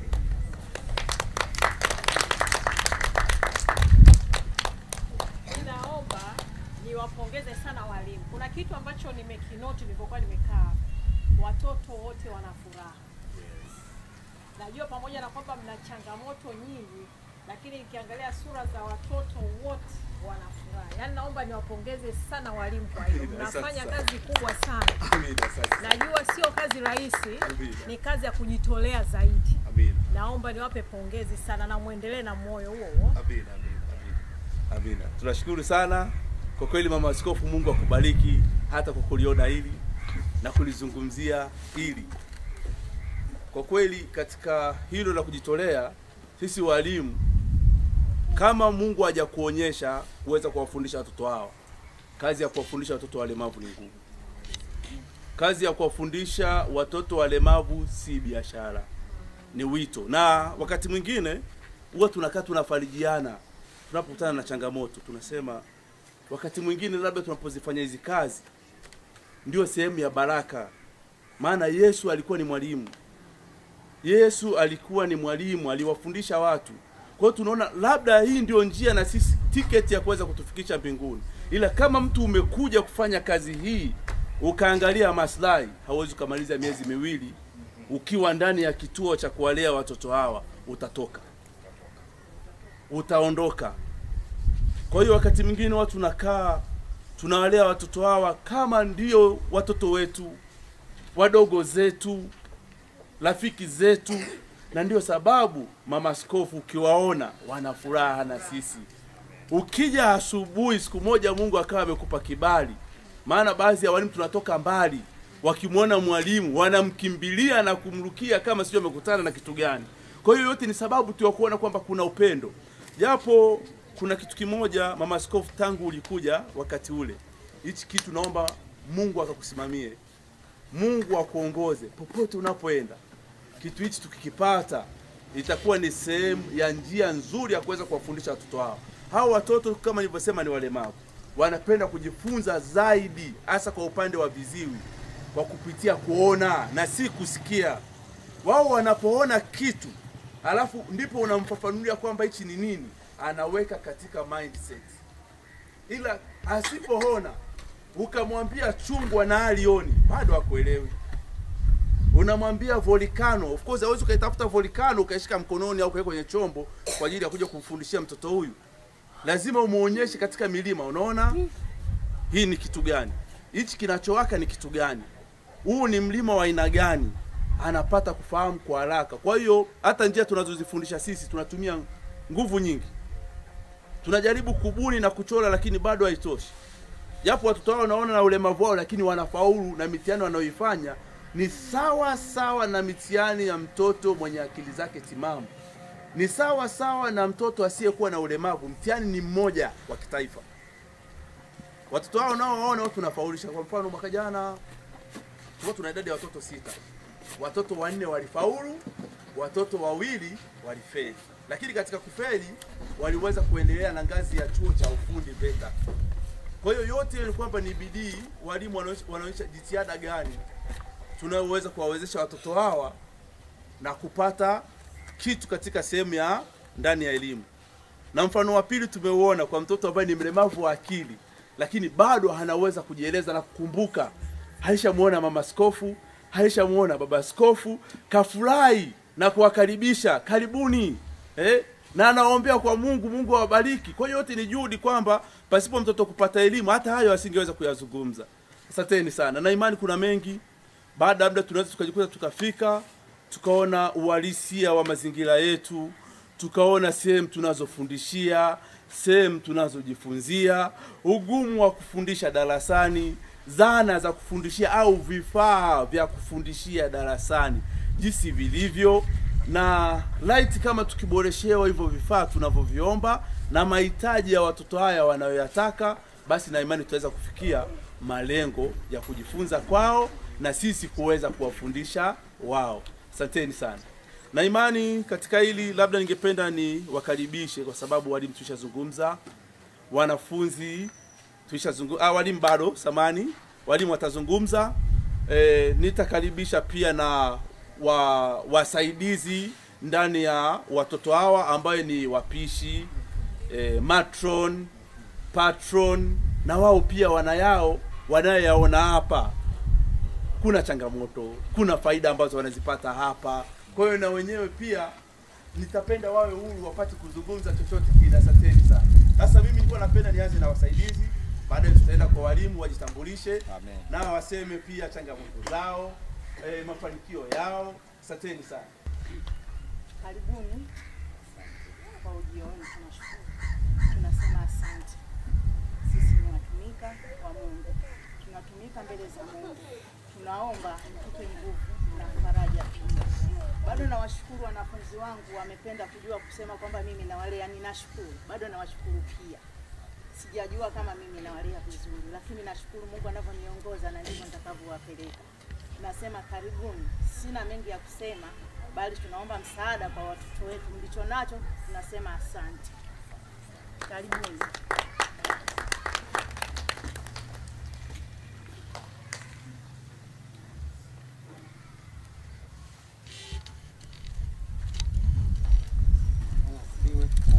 Ninaomba niwapongeze sana walimu. Kuna kitu ambacho nimekinoti nilipokuwa nimekaa. Watoto wote wana furaha. Najua pamoja na kwamba mna changamoto nyingi, lakini nikiangalia sura za watoto wote wana furaha. Yaani naomba niwapongeze sana walimu kwa hiyo. Mnafanya kazi kubwa sana. Najua sio kazi rahisi, ni kazi ya kujitolea zaidi. Naomba niwape pongezi sana na muendelee na moyo huo. Amina. Tunashukuru sana. Kwa kweli Mama Askofu, Mungu akubariki hata kwa kuliona hili na kulizungumzia hili. Kwa kweli katika hilo la kujitolea, sisi walimu kama Mungu hajakuonyesha kuweza kuwafundisha watoto hawa, kazi ya kuwafundisha watoto walemavu ni ngumu. Kazi ya kuwafundisha watoto walemavu si biashara, ni wito. Na wakati mwingine huwa tunakaa tunafarijiana tunapokutana na changamoto, tunasema wakati mwingine labda tunapozifanya hizi kazi ndio sehemu ya baraka. Maana Yesu alikuwa ni mwalimu. Yesu alikuwa ni mwalimu, aliwafundisha watu. Kwa hiyo tunaona labda hii ndio njia na sisi tiketi ya kuweza kutufikisha mbinguni. Ila kama mtu umekuja kufanya kazi hii ukaangalia maslahi, hauwezi kumaliza miezi miwili ukiwa ndani ya kituo cha kuwalea watoto hawa, utatoka. Utaondoka. Kwa hiyo wakati mwingine watu tunakaa tunawalea watoto hawa kama ndio watoto wetu, wadogo zetu, rafiki zetu, na ndio sababu Mama Askofu ukiwaona wana furaha na sisi. Ukija asubuhi siku moja Mungu akawa amekupa kibali, maana baadhi ya walimu tunatoka mbali, wakimwona mwalimu wanamkimbilia na kumrukia kama sio amekutana na kitu gani. Kwa hiyo yote ni sababu tu ya kuona kwamba kuna upendo. Japo kuna kitu kimoja Mama Askofu, tangu ulikuja wakati ule, hichi kitu naomba Mungu akakusimamie. Mungu akuongoze popote unapoenda. Kitu hichi tukikipata itakuwa ni sehemu ya njia nzuri ya kuweza kuwafundisha watoto hao. Hao watoto kama nilivyosema ni walemavu. Wanapenda kujifunza zaidi, hasa kwa upande wa viziwi, kwa kupitia kuona na si kusikia. Wao wanapoona kitu, alafu ndipo unamfafanulia kwamba hichi ni nini, anaweka katika mindset. Ila asipoona ukamwambia chungwa na alioni, bado hakuelewi. Unamwambia volcano, of course hawezi ukaitafuta volcano ukaishika mkononi au kuweka kwenye chombo kwa ajili ya kuja kumfundishia mtoto huyu. Lazima umuonyeshe katika milima, unaona hii ni kitu gani, hichi kinachowaka ni kitu gani, huu ni mlima wa aina gani, anapata kufahamu kwa haraka. Kwa hiyo hata njia tunazozifundisha sisi tunatumia nguvu nyingi. Tunajaribu kubuni na kuchora, lakini bado haitoshi. Japo watoto wao wanaona na ulemavu wao, lakini wanafaulu na mitihani wanaoifanya ni sawa sawa na mitihani ya mtoto mwenye akili zake timamu. Ni sawa sawa na mtoto asiyekuwa na ulemavu. Mtihani ni mmoja wa kitaifa. Watoto wao nao waona watu tunafaulisha. Kwa mfano mwaka jana tuna idadi ya watoto 6. Watoto 4 walifaulu, watoto 2 walifeli. Lakini katika kufeli waliweza kuendelea na ngazi ya chuo cha ufundi VETA. Kwa hiyo yote ni kwamba ni bidii, walimu wanaonyesha jitihada gani tunaweza kuwawezesha watoto hawa na kupata kitu katika sehemu ya ndani ya elimu. Na mfano wa pili tumeuona kwa mtoto ambaye ni mlemavu wa akili, lakini bado anaweza kujieleza na kukumbuka. Alishamuona Mama Askofu, alishamuona Baba Askofu, kafurahi na kuwakaribisha, karibuni. Na anaombea kwa Mungu, Mungu awabariki. Kwa hiyo yote ni juhudi kwamba pasipo mtoto kupata elimu hata hayo asingeweza kuyazungumza. Asanteni sana. Na imani kuna mengi. Baada labda tunaweza tukajikuta tukafika, tukaona uhalisia wa mazingira yetu, tukaona sehemu tunazofundishia, sehemu tunazojifunzia, ugumu wa kufundisha darasani, zana za kufundishia au vifaa vya kufundishia darasani jinsi vilivyo, na light kama tukiboreshewa hivyo vifaa tunavyoviomba na mahitaji ya watoto haya wanayoyataka, basi na imani tutaweza kufikia malengo ya kujifunza kwao na sisi kuweza kuwafundisha wao. Asanteni sana. Na imani katika hili, labda ningependa ni wakaribishe, kwa sababu walimu tulishazungumza, wanafunzi tulishazungumza, walimu bado samani, walimu watazungumza. Nitakaribisha pia na wasaidizi ndani ya watoto hawa ambayo ni wapishi, matron, patron, na wao pia wanayaona hapa. Kuna changamoto, kuna faida ambazo wanazipata hapa. Kwa hiyo na wenyewe pia nitapenda wawe huru wapate kuzungumza chochote kile. Asanteni sana. Sasa mimi nilikuwa napenda nianze na wasaidizi, baadaye tutaenda kwa walimu wajitambulishe. Amen. Na waseme pia changamoto zao, mafanikio yao. Asanteni sana. Karibuni kwa ujioni. Tunashukuru, tunasema asante. Sisi ni watumika wa Mungu, tunatumika mbele za Mungu. Tunaomba mtupe nguvu na faraja pia. Bado nawashukuru wanafunzi wangu, wamependa kujua kusema kwamba mimi nawalea. Ninashukuru, bado nawashukuru pia. Sijajua kama mimi nawalea vizuri, lakini nashukuru Mungu anavyoniongoza na ndivyo nitakavyowapeleka. Nasema karibuni. Sina mengi ya kusema, bali tunaomba msaada kwa watoto wetu. Mlicho nacho tunasema asante. Karibuni.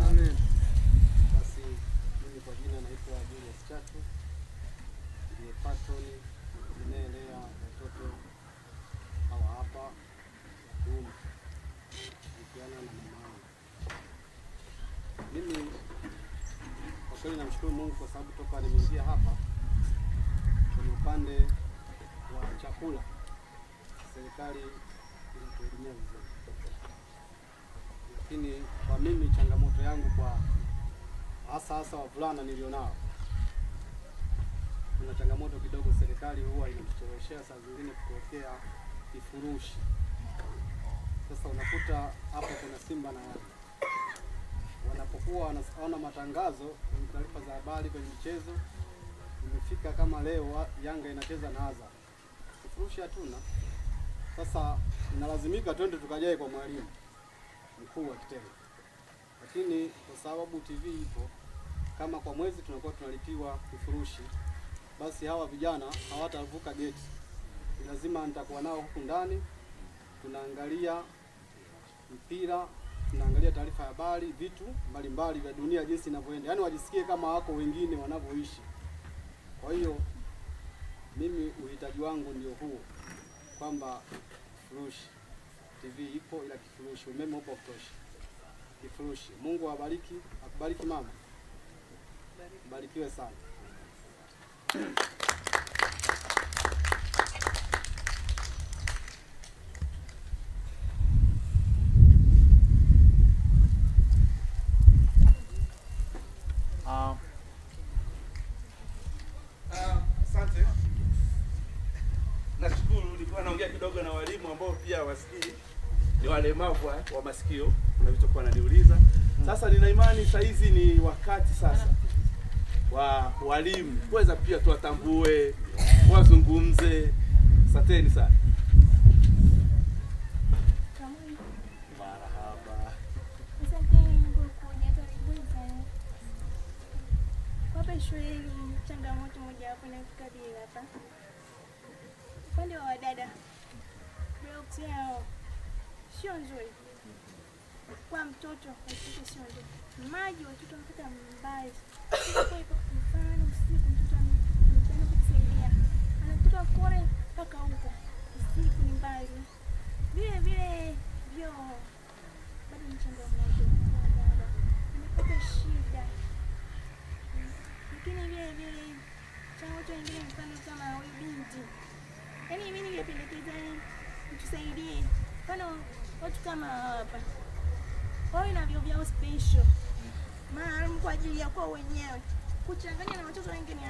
Amen. Basi mimi kwa jina naitwa Julius Chatu, ndiye patron ninayelea watoto hawa hapa wa kiume nikiana na mama yangu. Mimi kwa kweli namshukuru Mungu kwa sababu toka nimeingia hapa kwenye upande wa chakula serikali inatuhudumia vizuri. Lakini kwa mimi changamoto yangu kwa hasa wavulana nilionao, kuna changamoto kidogo. Serikali huwa inatucheleweshea saa zingine kutokea kifurushi. Sasa unakuta hapa kuna Simba na Yanga, wanapokuwa wanaona matangazo kwenye taarifa za habari kwenye michezo, imefika kama leo Yanga inacheza na Azam, kifurushi hatuna. Sasa inalazimika twende tukajae kwa mwalimu mkuu wa kitengo, lakini kwa sababu TV ipo, kama kwa mwezi tunakuwa tunalipiwa kifurushi, basi hawa vijana hawatavuka geti. Lazima nitakuwa nao huku ndani, tunaangalia mpira, tunaangalia taarifa ya habari, vitu mbalimbali vya dunia jinsi inavyoenda, yaani wajisikie kama wako wengine wanavyoishi. Kwa hiyo mimi uhitaji wangu ndio huo, kwamba kifurushi TV ipo, ila kifurushi umeme upo kutosha. Kifurushi. Mungu awabariki, akubariki mama. Barikiwe sana. Asante. Nashukuru, nilikuwa naongea kidogo na walimu ambao pia wasikii, ni walemavu wa masikio, na vitu wananiuliza. Sasa nina imani saa hizi ni wakati sasa wa walimu kuweza pia tuwatambue, wazungumze. Asanteni sana. Marahaba. Kwa shule changamoto moja hapo na kukabili hapa. Upande wa wadada, blocks yao sio nzuri. Kwa mtoto sio nzuri. Maji watoto wanapata mbali. Kwa hiyo mfano usiku mtoto anataka kusaidia. Anatoka kule mpaka huko. Usiku ni mbali. Vile vyo bado ni changamoto kwa wadada. Anapata shida. Lakini vile changamoto nyingine mfano kama huyu binti. Yaani mimi ningependekeza mtusaidie. Mfano watu kama hapa. Wao na vyo vyao special. Maalum kwa ajili ya kwa wenyewe. Kuchanganya na watoto wengine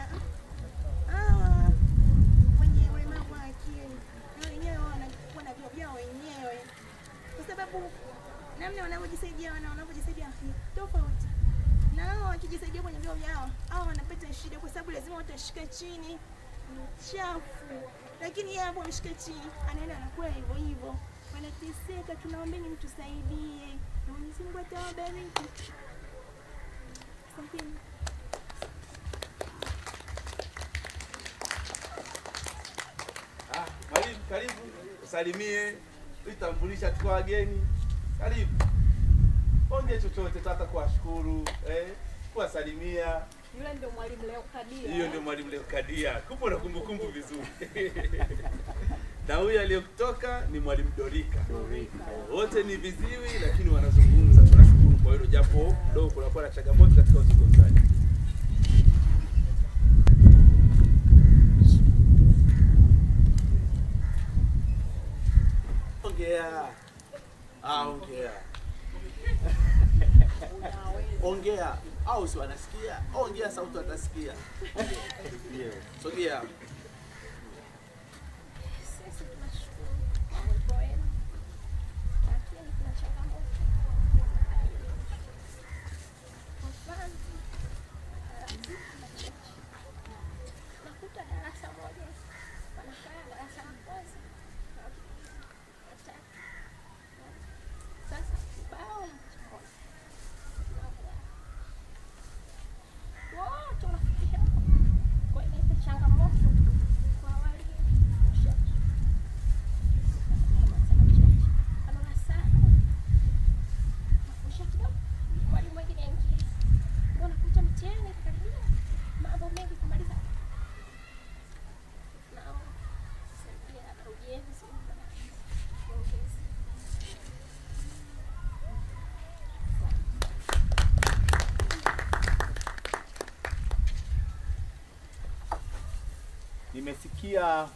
wenye ulemavu wa akili. Na wenyewe wanakuwa na vyo vyao wenyewe. Kwa sababu namna wanavyojisaidia wanavyojisaidia tofauti. Na hao wakijisaidia kwenye vyo vyao, hao wanapata shida kwa sababu lazima watashika chini. ni chafu, lakini yeye hapo ameshika chini, anaenda anakula hivyo hivyo. Wanateseka, tunaombeni mtusaidie. Na Mwenyezi Mungu atawabariki. Asanteni. Mwalimu, karibu usalimie, utambulisha tukua wageni. Karibu. Ongea chochote hata kuwashukuru, kuwasalimia. Yule ndio mwalimu leo Kadia. Hiyo ndio mwalimu leo Kadia. Kumbe na kumbukumbu vizuri. Na huyu aliyokutoka ni mwalimu Dorika. Wote ni viziwi lakini wanazungumza. Tunashukuru kwa hilo, japo leo kunakuwa na changamoto katika uzungumzaji. Ongea. Ongea. Ongea. Au si wanasikia? Ongea sauti watasikia. Sogea. Sisi tunashukuru kwa uwepo wenu. Lakini kuna changamoto. Kwa mfano, nakuta darasa moja wanafanya darasa la kwanza na tatu. Sasa bao wote wanafikia kwa ile changamoto kwa walimu. Anaona sana mafundisho kidogo, walimu mwingine aingie, unakuta mtihani karibia, mambo mengi kumaliza. Nao saidia na ujenzi uongezi. Nimesikia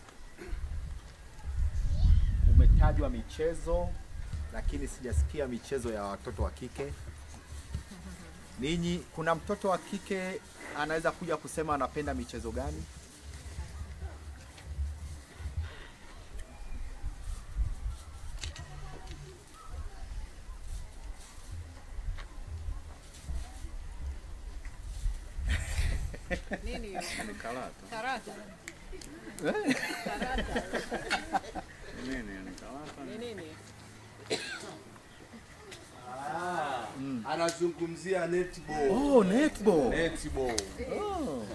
umetajwa michezo, lakini sijasikia michezo ya watoto wa kike. Ninyi, kuna mtoto wa kike anaweza kuja kusema anapenda michezo gani? Nini hiyo? Karata. Karata. Karata. Nini karata? Ni nini? Anazungumzia netball. Oh, netball. Netball. Oh.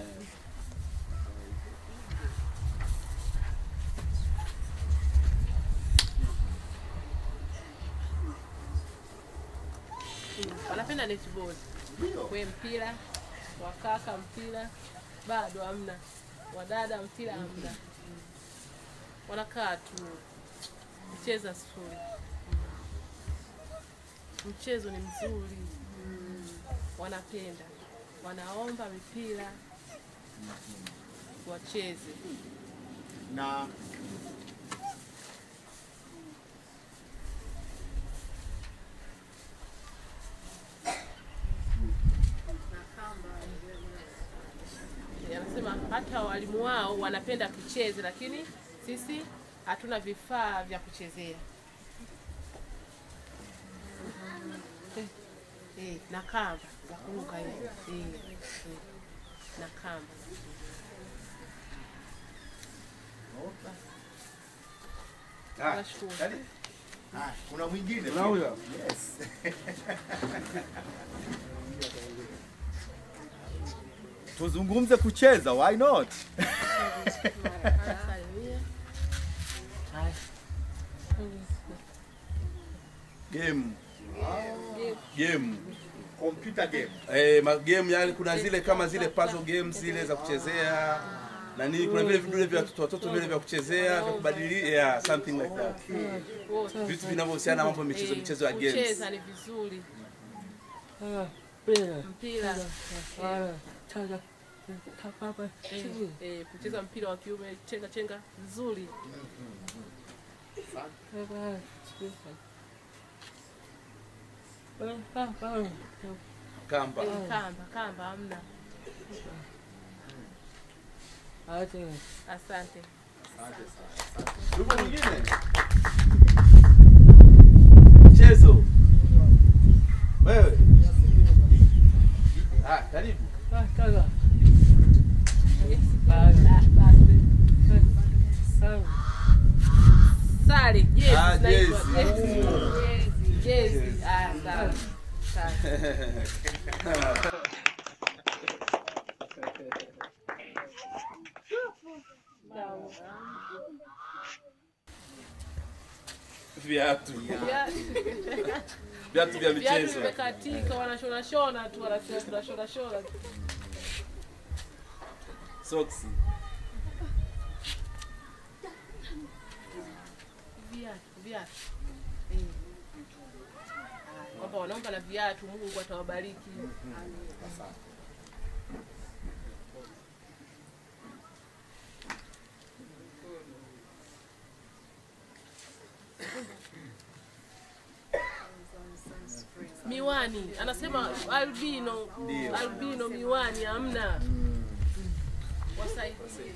Wanapenda netball. We mpira, wakaka mpira, bado hamna. Wadada mpira hamna. Wanakaa tu kucheza sifuri. Mchezo ni mzuri. Wanapenda. Wanaomba mipira wacheze. Na anasema hata walimu wao wanapenda tucheze, lakini sisi hatuna vifaa vya kuchezea. Na kamba za kuruka hiyo. Na kamba. Nashukuru. kuna mwingine. Kuna huyo? Yes. Tuzungumze kucheza, why not? Game. Game. Computer game. Game yani kuna zile kama zile puzzle games zile za kuchezea. Na nini kuna vile vidude vya watoto vile vya kuchezea, vya kubadilia, something like that. Vitu vinavyohusiana na mambo michezo ya games. Kucheza ni vizuri. Mpira. Kucheza mpira wa kiume, chenga vizuri. Kamba. Kamba hamna. Asante. Ndugu mwingine? Mchezo. Wewe. Karibu. Basi. jezi. Sawa. Sawa. Viatu. Viatu vya Viatu michezo. vimekatika, wanashona shona tu, wanashona shona tu. Socks. Viatu. Kwamba wanaomba na viatu, Mungu atawabariki. Miwani, anasema albino miwani hamna. Wasaidie.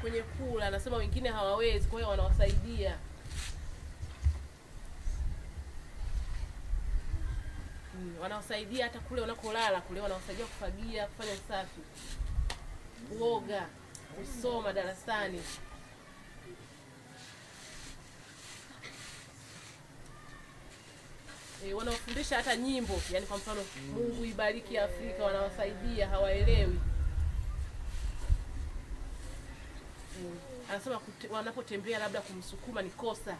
Kwenye kula anasema wengine hawawezi, kwa hiyo wanawasaidia. Wanawasaidia hata kule wanakolala kule, wanawasaidia kufagia, kufanya usafi, kuoga, kusoma darasani. Wanawafundisha hata nyimbo, yani kwa mfano Mungu ibariki Afrika, wanawasaidia, hawaelewi. Anasema wanapotembea labda kumsukuma ni kosa.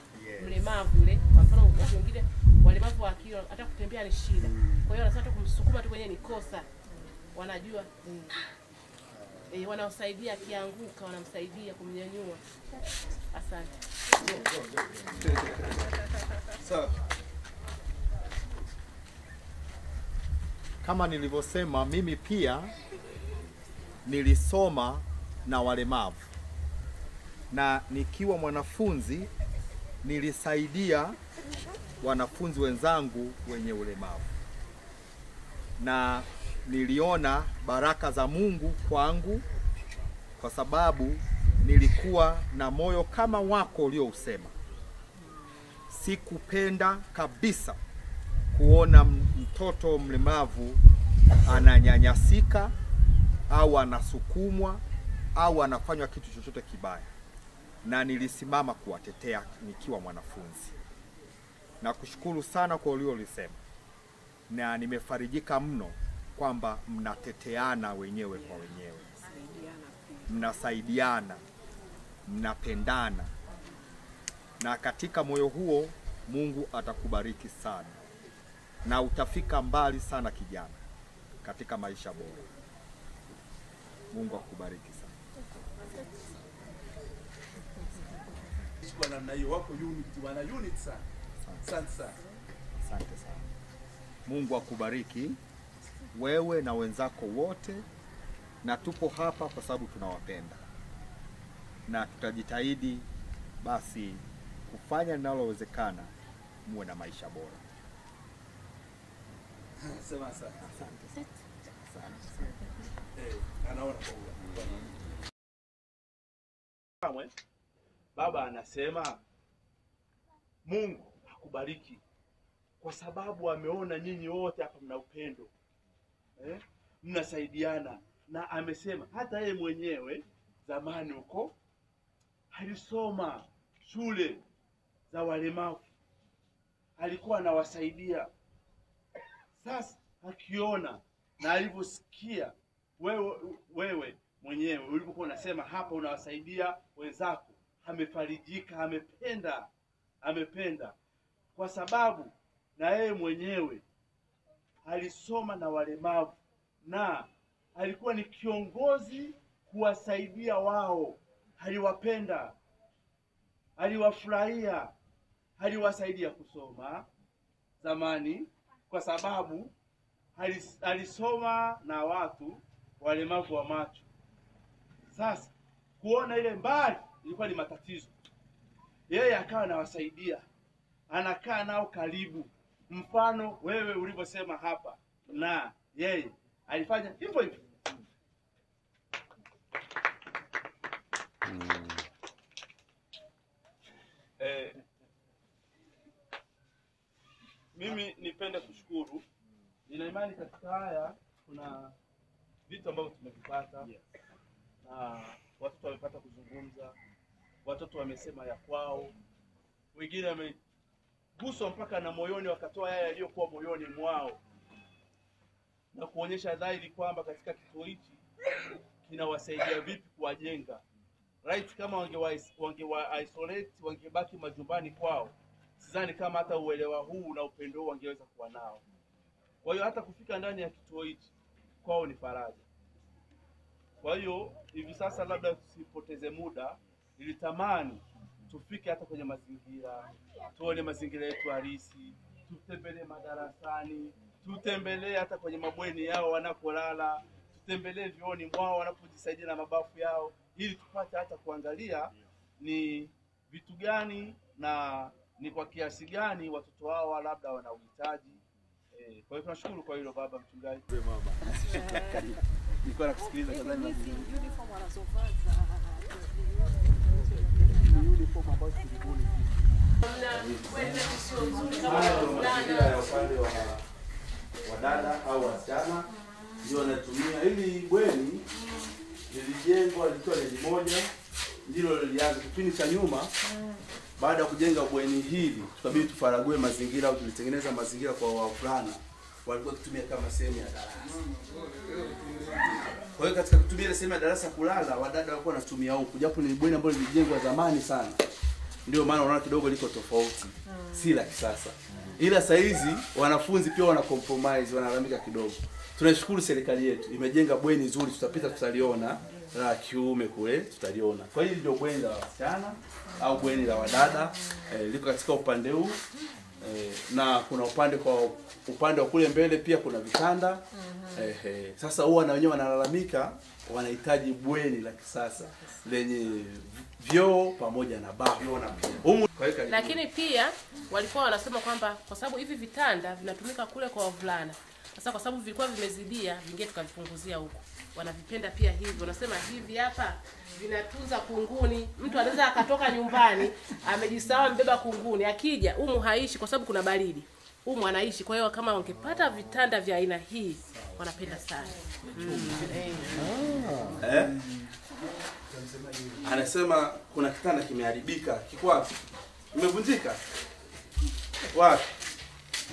Mlemavu yule, kwa mfano watu wengine walemavu wa akili hata kutembea ni shida. Kwa hiyo anasema kumsukuma tu kwenye ni kosa. Wanajua wanawasaidia, akianguka wanamsaidia kumnyanyua. Asante. So, kama nilivyosema, mimi pia nilisoma na walemavu, na nikiwa mwanafunzi nilisaidia wanafunzi wenzangu wenye ulemavu, na niliona baraka za Mungu kwangu, kwa sababu nilikuwa na moyo kama wako uliousema. Sikupenda kabisa kuona mtoto mlemavu ananyanyasika au anasukumwa au anafanywa kitu chochote kibaya, na nilisimama kuwatetea nikiwa mwanafunzi. Na kushukuru sana kwa uliolisema, na nimefarijika mno kwamba mnateteana wenyewe kwa wenyewe, mnasaidiana, mnapendana, na katika moyo huo Mungu atakubariki sana na utafika mbali sana kijana, katika maisha bora. Mungu akubariki sana. Kwa namna hiyo wako wana unit sana. Asante sana. Asante sana. Mungu akubariki wewe na wenzako wote, na tupo hapa kwa sababu tunawapenda, na tutajitahidi basi kufanya linalowezekana muwe na maisha bora. Sema sana. Asante. Anaona kwa Baba anasema Mungu akubariki kwa sababu ameona nyinyi wote hapa mna upendo, mnasaidiana, na amesema hata yeye mwenyewe zamani huko alisoma shule za walemavu, alikuwa anawasaidia. Sasa akiona na alivyosikia wewe mwenyewe ulipokuwa unasema hapa unawasaidia wenzako, amefarijika, amependa kwa sababu na yeye mwenyewe alisoma na walemavu na alikuwa ni kiongozi kuwasaidia wao. Aliwapenda, aliwafurahia, aliwasaidia kusoma zamani kwa sababu alisoma na watu walemavu wa macho. Sasa kuona ile mbali ilikuwa ni matatizo, yeye akawa anawasaidia, anakaa nao karibu. Mfano wewe ulivyosema hapa, na yeye alifanya hivyo hivyo. mimi nipende kushukuru. Nina imani katika haya kuna vitu ambavyo tumevipata. Na watoto wamepata kuzungumza, watoto wamesema ya kwao, wengine wameguswa mpaka na moyoni, wakatoa yale yaliyokuwa moyoni mwao, na kuonyesha dhahiri kwamba katika kituo hichi kinawasaidia vipi kuwajenga. Right, kama wangewa isolate, wangebaki majumbani kwao, sidhani kama hata uelewa huu na upendo huu wangeweza kuwa nao. Kwa hiyo hata kufika ndani ya kituo hichi kwao ni faraja. Kwa hiyo hivi sasa labda tusipoteze muda, nilitamani tufike hata kwenye mazingira, tuone mazingira yetu halisi, tutembelee madarasani, tutembelee hata kwenye mabweni yao wanapolala, tutembelee vioni mwao wanapojisaidia na mabafu yao, ili tupate hata kuangalia ni vitu gani na ni kwa kiasi gani watoto hao labda wana uhitaji. Kwa hiyo tunashukuru kwa hilo baba mchungaji. Nilikuwa nakusikiliza kadhani uniform wanazovaa za uniform ambazo tulibuni. Mazingira ya upande wa dada au wasichana ndio wanatumia. Ili bweni lilijengwa likiwa ni moja, ndilo lilianza kipindi cha nyuma. Baada ya kujenga bweni hili, tukabidi tufarague mazingira au tulitengeneza mazingira kwa wavulana walikuwa kutumia kama sehemu ya darasa. Kwa hiyo katika kutumia ile sehemu ya darasa kulala, wadada walikuwa wanatumia huko, japo ni bweni ambalo lilijengwa zamani sana. Ndio maana unaona kidogo liko tofauti, si la kisasa. Ila saa hizi wanafunzi pia wana compromise, wanalalamika kidogo. Tunashukuru serikali yetu imejenga bweni zuri, tutapita tutaliona, la kiume kule tutaliona. Kwa hiyo ndio bweni la wasichana au bweni la wadada, liko katika upande huu. Na kuna upande wa kule mbele pia kuna vitanda. Sasa huwa na wenyewe wanalalamika wanahitaji bweni la kisasa lenye vyoo pamoja na bafu. Lakini pia walikuwa wanasema kwamba kwa sababu hivi vitanda vinatumika kule kwa wavulana, sasa kwa sababu vilikuwa vimezidia, vingine tukavipunguzia huko. Wanavipenda pia hivi. Wanasema hivi hapa vinatunza kunguni. Mtu anaweza akatoka nyumbani amejisahau mbeba kunguni, akija humu haishi kwa sababu kuna baridi. Humu anaishi. Kwa hiyo kama wangepata vitanda vya aina hii wanapenda sana. Anasema kuna kitanda kimeharibika. Kiko wapi? Kimevunjika. Wapi?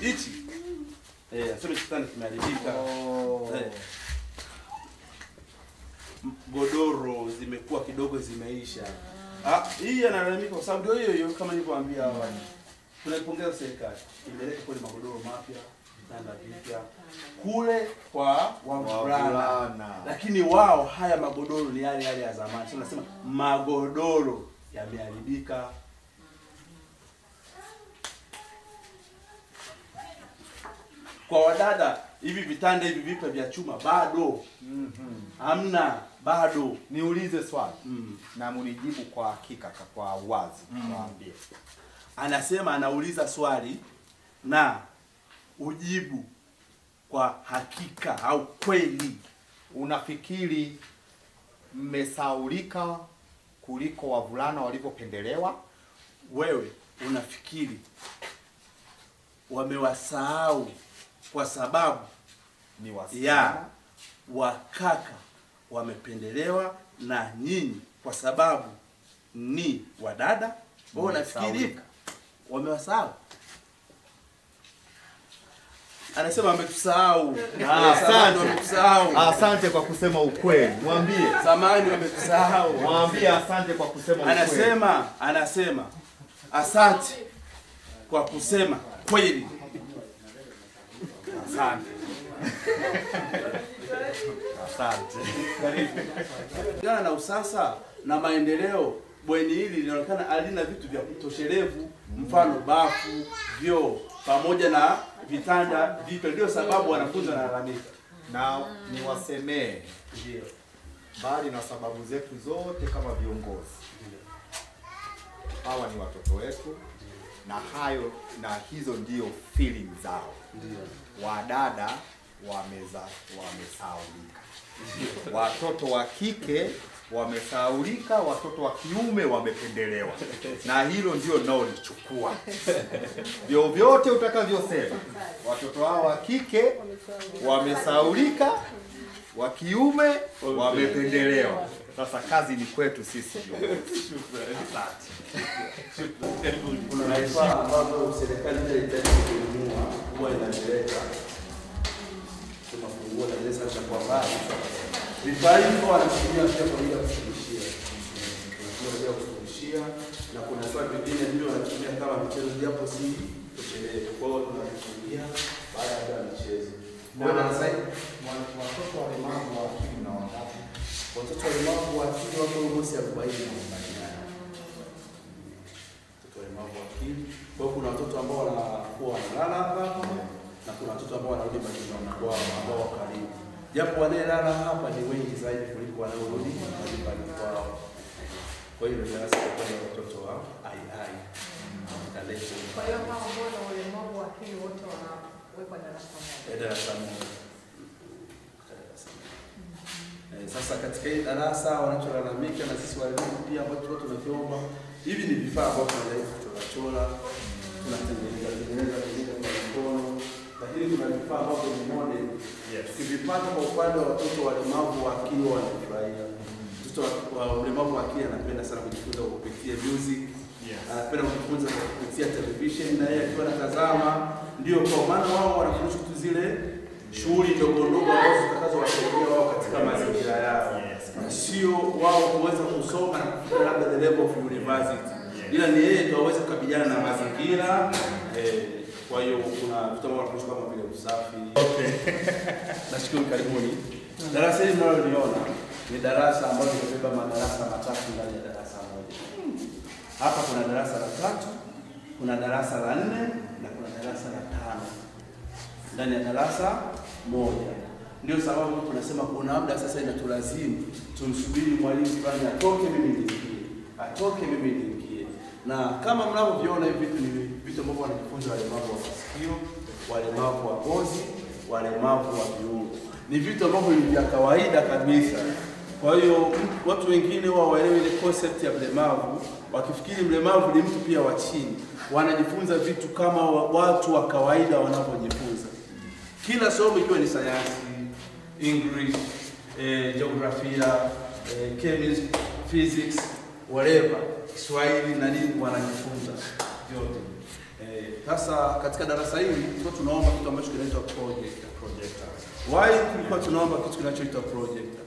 Hichi. Anasema kitanda kimeharibika. Godoro zimekuwa kidogo zimeisha. Hii analalamika kwa sababu ndio hiyo kama nilivyowaambia awali. Tunaipongeza serikali. Imeleta kule magodoro mapya, vitanda vipya kule kwa wavulana. Lakini wao haya magodoro ni yale ya zamani. Tunasema magodoro yameharibika. Kwa wadada hivi vitanda hivi vipya vya chuma bado hamna, bado. Niulize swali na munijibu kwa hakika, kwa uwazi. Mwambie. Anasema anauliza swali na ujibu kwa hakika au kweli. Unafikiri mmesaulika kuliko wavulana walivyopendelewa? Wewe unafikiri wamewasahau kwa sababu ni wasichana ya wakaka wamependelewa na nyinyi kwa sababu ni wadada? Wewe unafikiri wamewasahau? Anasema wametusahau. Asante kwa kusema ukweli. Mwambie. Zamani wametusahau. Mwambie asante kwa kusema ukweli. Anasema asante kwa kusema kweli. Asante. Asante. Karibu. Kulingana na usasa na maendeleo, bweni hili linaonekana halina vitu vya kutoshelevu, mfano bafu, vyoo pamoja na vitanda vipya. Ndio sababu wanafunzi wanalalamika. Na niwasemee, ndio, bali na sababu zetu zote kama viongozi, hawa ni watoto wetu, na hizo ndio feeling zao. Wadada wamesaulika. Watoto wa kike wamesahaulika, watoto wa kiume wamependelewa, na hilo ndio naolichukua. Vyovyote utakavyosema, watoto hao wa kike wamesahaulika, wa kiume wamependelewa. Sasa kazi ni kwetu sisi. Kuna vifaa ambavyo serikali inahitaji kununua, huwa inapeleka kama funguo na pesa za kwa mbali. Vifaa hivyo wanatumia pia kwa ajili ya kufundishia. Wanatumia kwa kufundishia, na kuna vifaa vingine ndio wanatumia kama michezo, japo si kuchelewa. Kwa hiyo tunavitumia baada ya michezo. Mbona sasa watoto walemavu wa akili na wangapi? Watoto walemavu wa akili wako nusu 40 na walemavu wa akili. Kwa kuna watoto ambao wanakuwa wanalala hapa na kuna watoto ambao wanarudi majumbani kwao ambao wako karibu. Japo wanalala hapa ni wengi zaidi kuliko wanaorudi majumbani kwao. Kwa hiyo ndio sasa kwa watoto wa AI. Kwa hiyo hao ambao wana ulemavu wa akili wote wanawekwa darasa moja. Darasa moja. Sasa katika hii darasa wanacholalamika na sisi walimu pia ambao tunaviomba, hivi ni vifaa ambavyo tunaweza kuchora, tunatengeneza kwa mikono, lakini kuna vifaa ambavyo ni model. Tukivipata kwa upande wa watoto walemavu wa akili wanafurahia. Mtoto wa ulemavu wa akili anapenda sana kujifunza kupitia music, anapenda kujifunza kupitia television, na yeye akiwa anatazama, ndio kwa maana wao wanafundishwa tu zile shughuli ndogo ndogo ambazo zitakazowasaidia wao katika mazingira yao, na sio wao kuweza kusoma na kufika labda the level of university, ila ni yeye ndio aweze kukabiliana na mazingira. Kwa hiyo kuna vitu ambavyo tunafundishwa kama vile usafi. Nashukuru, karibuni. Darasa hili mnaloliona ni darasa ambalo limebeba madarasa matatu ndani ya darasa moja. Hapa kuna darasa la 3, kuna darasa la 4 na kuna darasa la 5 ndani ya darasa moja. Ndio sababu tunasema kuna muda sasa inatulazimu tumsubiri mwalimu fulani atoke mimi niingie, atoke mimi niingie. Na kama mnavyoviona hivi vitu ni vitu ambavyo wanajifunza walemavu wa masikio, walemavu wa ngozi, walemavu wa viungo. Ni vitu ambavyo ni vya kawaida kabisa. Kwa hiyo watu wengine wao waelewe ile concept ya mlemavu, wakifikiri mlemavu ni mtu pia wa chini. Wanajifunza vitu kama watu wa kawaida wanavyojifunza. Kila somo ikiwa ni sayansi, English, geografia, chemistry, physics, whatever, Kiswahili na nini wanajifunza yote. Sasa katika darasa hili tulikuwa tunaomba kitu ambacho kinaitwa projector. Why tulikuwa tunaomba kitu kinachoitwa projector?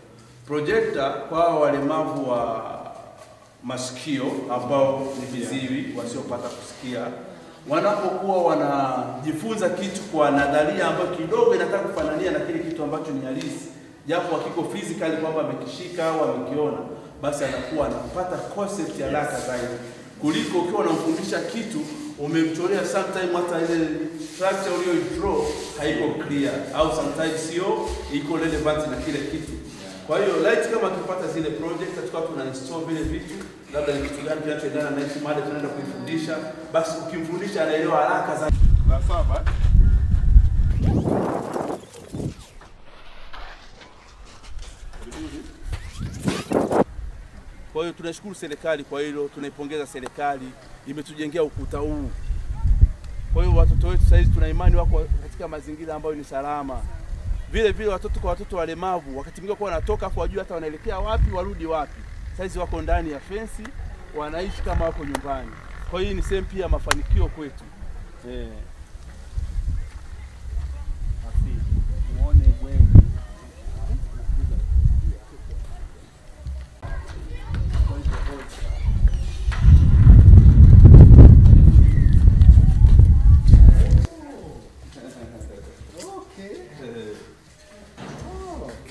Projector kwa walemavu wa masikio ambao ni viziwi wasiopata kusikia, wanapokuwa wanajifunza kitu kwa nadharia ambayo kidogo inataka kufanania na kile kitu ambacho ni halisi, japo hakiko physically kwamba amekishika au amekiona, basi anakuwa anapata concept ya haraka zaidi kuliko ukiwa unamfundisha kitu umemchorea sometimes hata ile structure uliyo draw haiko clear au sometimes sio iko relevant na kile kitu. Kwa hiyo light kama akipata zile project tukao tuna install vile vitu, labda ni kitu gani kinachoendana na hizo mada tunaenda kuifundisha, basi ukimfundisha anaelewa haraka zaidi. Na saba kwa hiyo tunashukuru serikali kwa hilo, tunaipongeza serikali, imetujengea ukuta huu. Kwa hiyo watoto wetu sasa hivi tuna imani wako katika mazingira ambayo ni salama. Vile vile watoto kwa watoto walemavu wakati mwingine kwa wanatoka afu wajua hata wanaelekea wapi warudi wapi. Sasa hizi wako ndani ya fence, wanaishi kama wako nyumbani. Kwa hiyo ni sehemu pia mafanikio kwetu. Muone wengi.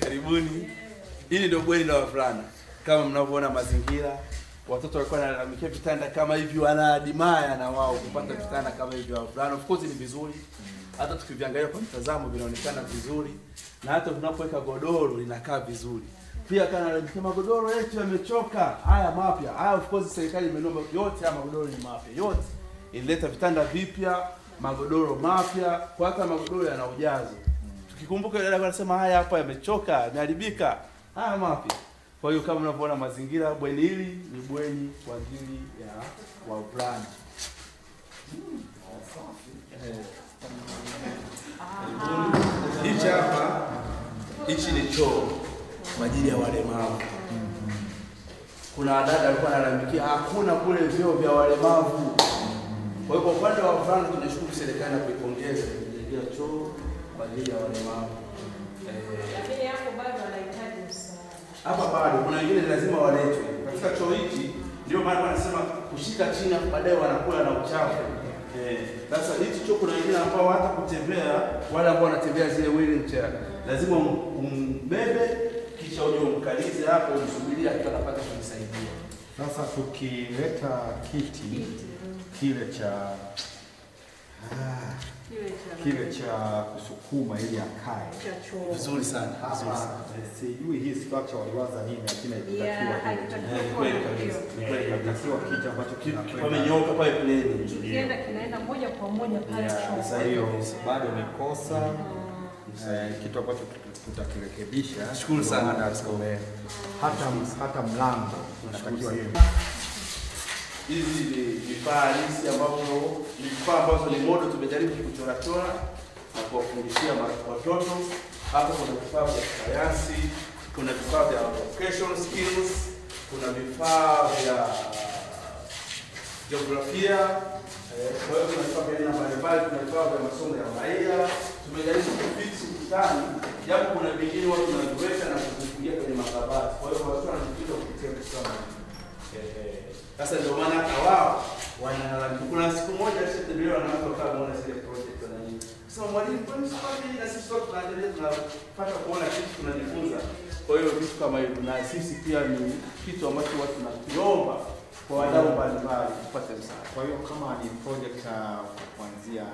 Karibuni. Hili ndio bweni la wavulana. Kama mnavyoona mazingira, watoto walikuwa wanalalamikia vitanda kama hivi, wanaadimaya na wao kupata vitanda kama hivi wa wavulana. Of course ni vizuri. Hata tukiviangalia kwa mtazamo vinaonekana vizuri, na hata tunapoweka godoro linakaa vizuri. Pia kana anasema magodoro yetu yamechoka, haya mapya. Haya of course serikali imenomba yote haya magodoro ni mapya. Yote ilileta vitanda vipya, magodoro mapya, kwa hata magodoro yana ujazo. Tukikumbuka ile anasema haya hapa yamechoka, yameharibika, haya mapya. Kwa hiyo kama unavyoona mazingira, bweni hili ni bweni kwa ajili ya wavulana. Hichi hapa, hichi ni choo kwa ajili ya walemavu. Kuna wadada walikuwa wanalalamikia hakuna kule vyoo vya walemavu. Kwa hiyo kwa upande wa wavulana tunashukuru serikali na kuipongeza kujengea choo kwa ajili ya walemavu. Lakini hapo bado wanahitaji msaada. Hapa bado kuna wengine lazima waletwe. Katika choo hiki ndio maana wanasema kushika chini baadaye wanakula na uchafu. Sasa hichi choo kuna wengine ambao hata kutembea, wale ambao wanatembea zile wheelchair, lazima umbebe kisha uje umkalize hapo umsubiria atakapata kumsaidia. Sasa tukileta kiti kile cha kusukuma ili akae vizuri sana. Sijui hii structure waliwaza nini, lakini haitakiwa kiti ambacho kimenyoka pale pleni. Kienda kinaenda moja kwa moja pale choo. Sasa hiyo bado ni kosa. Kitu ambacho tutakirekebisha. Shukuru sana. Hata mlango unatakiwa hiyo. Hizi ni vifaa halisi ambavyo ni vifaa ambazo ni modo tumejaribu kuchora na kuwafundishia watoto. Hapa kuna vifaa vya sayansi, kuna vifaa vya vocational skills, kuna vifaa vya jiografia, kwa hiyo kuna vifaa vya aina mbalimbali, kuna vifaa vya masomo ya raia. Tumejaribu kufiti ukutani, japo kuna vingine watu wanaviweka na kuvifungia kwenye makabati. Kwa hiyo watu wanajifunza kupitia kusoma. Sasa ndio maana hata wao wanalalamika. Kuna siku moja alishatembelewa na watu wakaona zile project na nini. Sasa mwalimu, kwa nini sifanye na sisi sote tunaendelea tunapata kuona kitu tunajifunza. Kwa hiyo vitu kama hivyo na sisi pia ni kitu ambacho watu tunakiomba kwa wadau mbalimbali tupate msaada. Kwa hiyo kama ni project kuanzia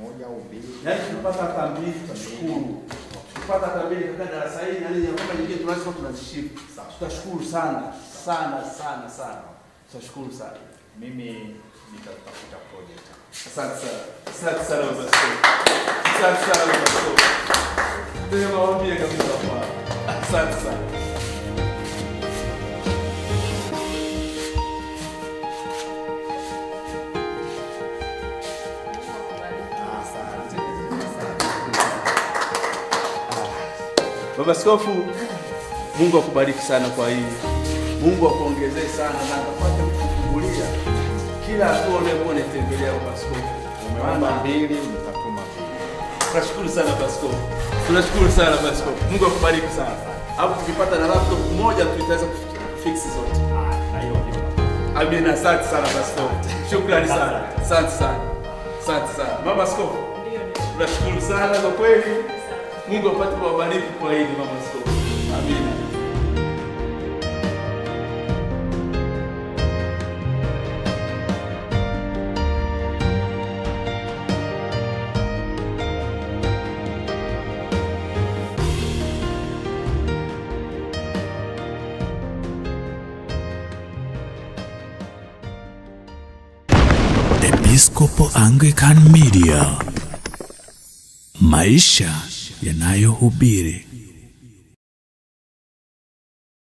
moja au mbili, yaani tupata hata mbili tutashukuru. Tupata hata mbili kaka darasa hili na nini kama nyingine tunaweza tunazishika. Tutashukuru sana. Tutashukuru sana. Mimi nitatafuta project. Asante sana. Asante sana baba Skofu. Asante sana baba Skofu. Ndio maombi kabisa kwa. Asante sana. Baba Skofu, Mungu akubariki sana kwa hii. Mungu akuongezee sana na akapate kukufungulia kila hatua unayotembelea Baba Skofu. Umeomba mbili, nitatuma. Tunashukuru sana Baba Skofu. Tunashukuru sana Baba Skofu. Mungu akubariki sana. Hapo tukipata na laptop moja tutaweza kufix zote. Amina, asante sana Baba Skofu. Shukrani sana. Asante sana. Asante sana. Mama Skofu. Tunashukuru sana kwa kweli. Mungu apate kuwabariki kwa hili Mama Skofu. Amina. Episcopal Anglican Media, maisha yanayohubiri.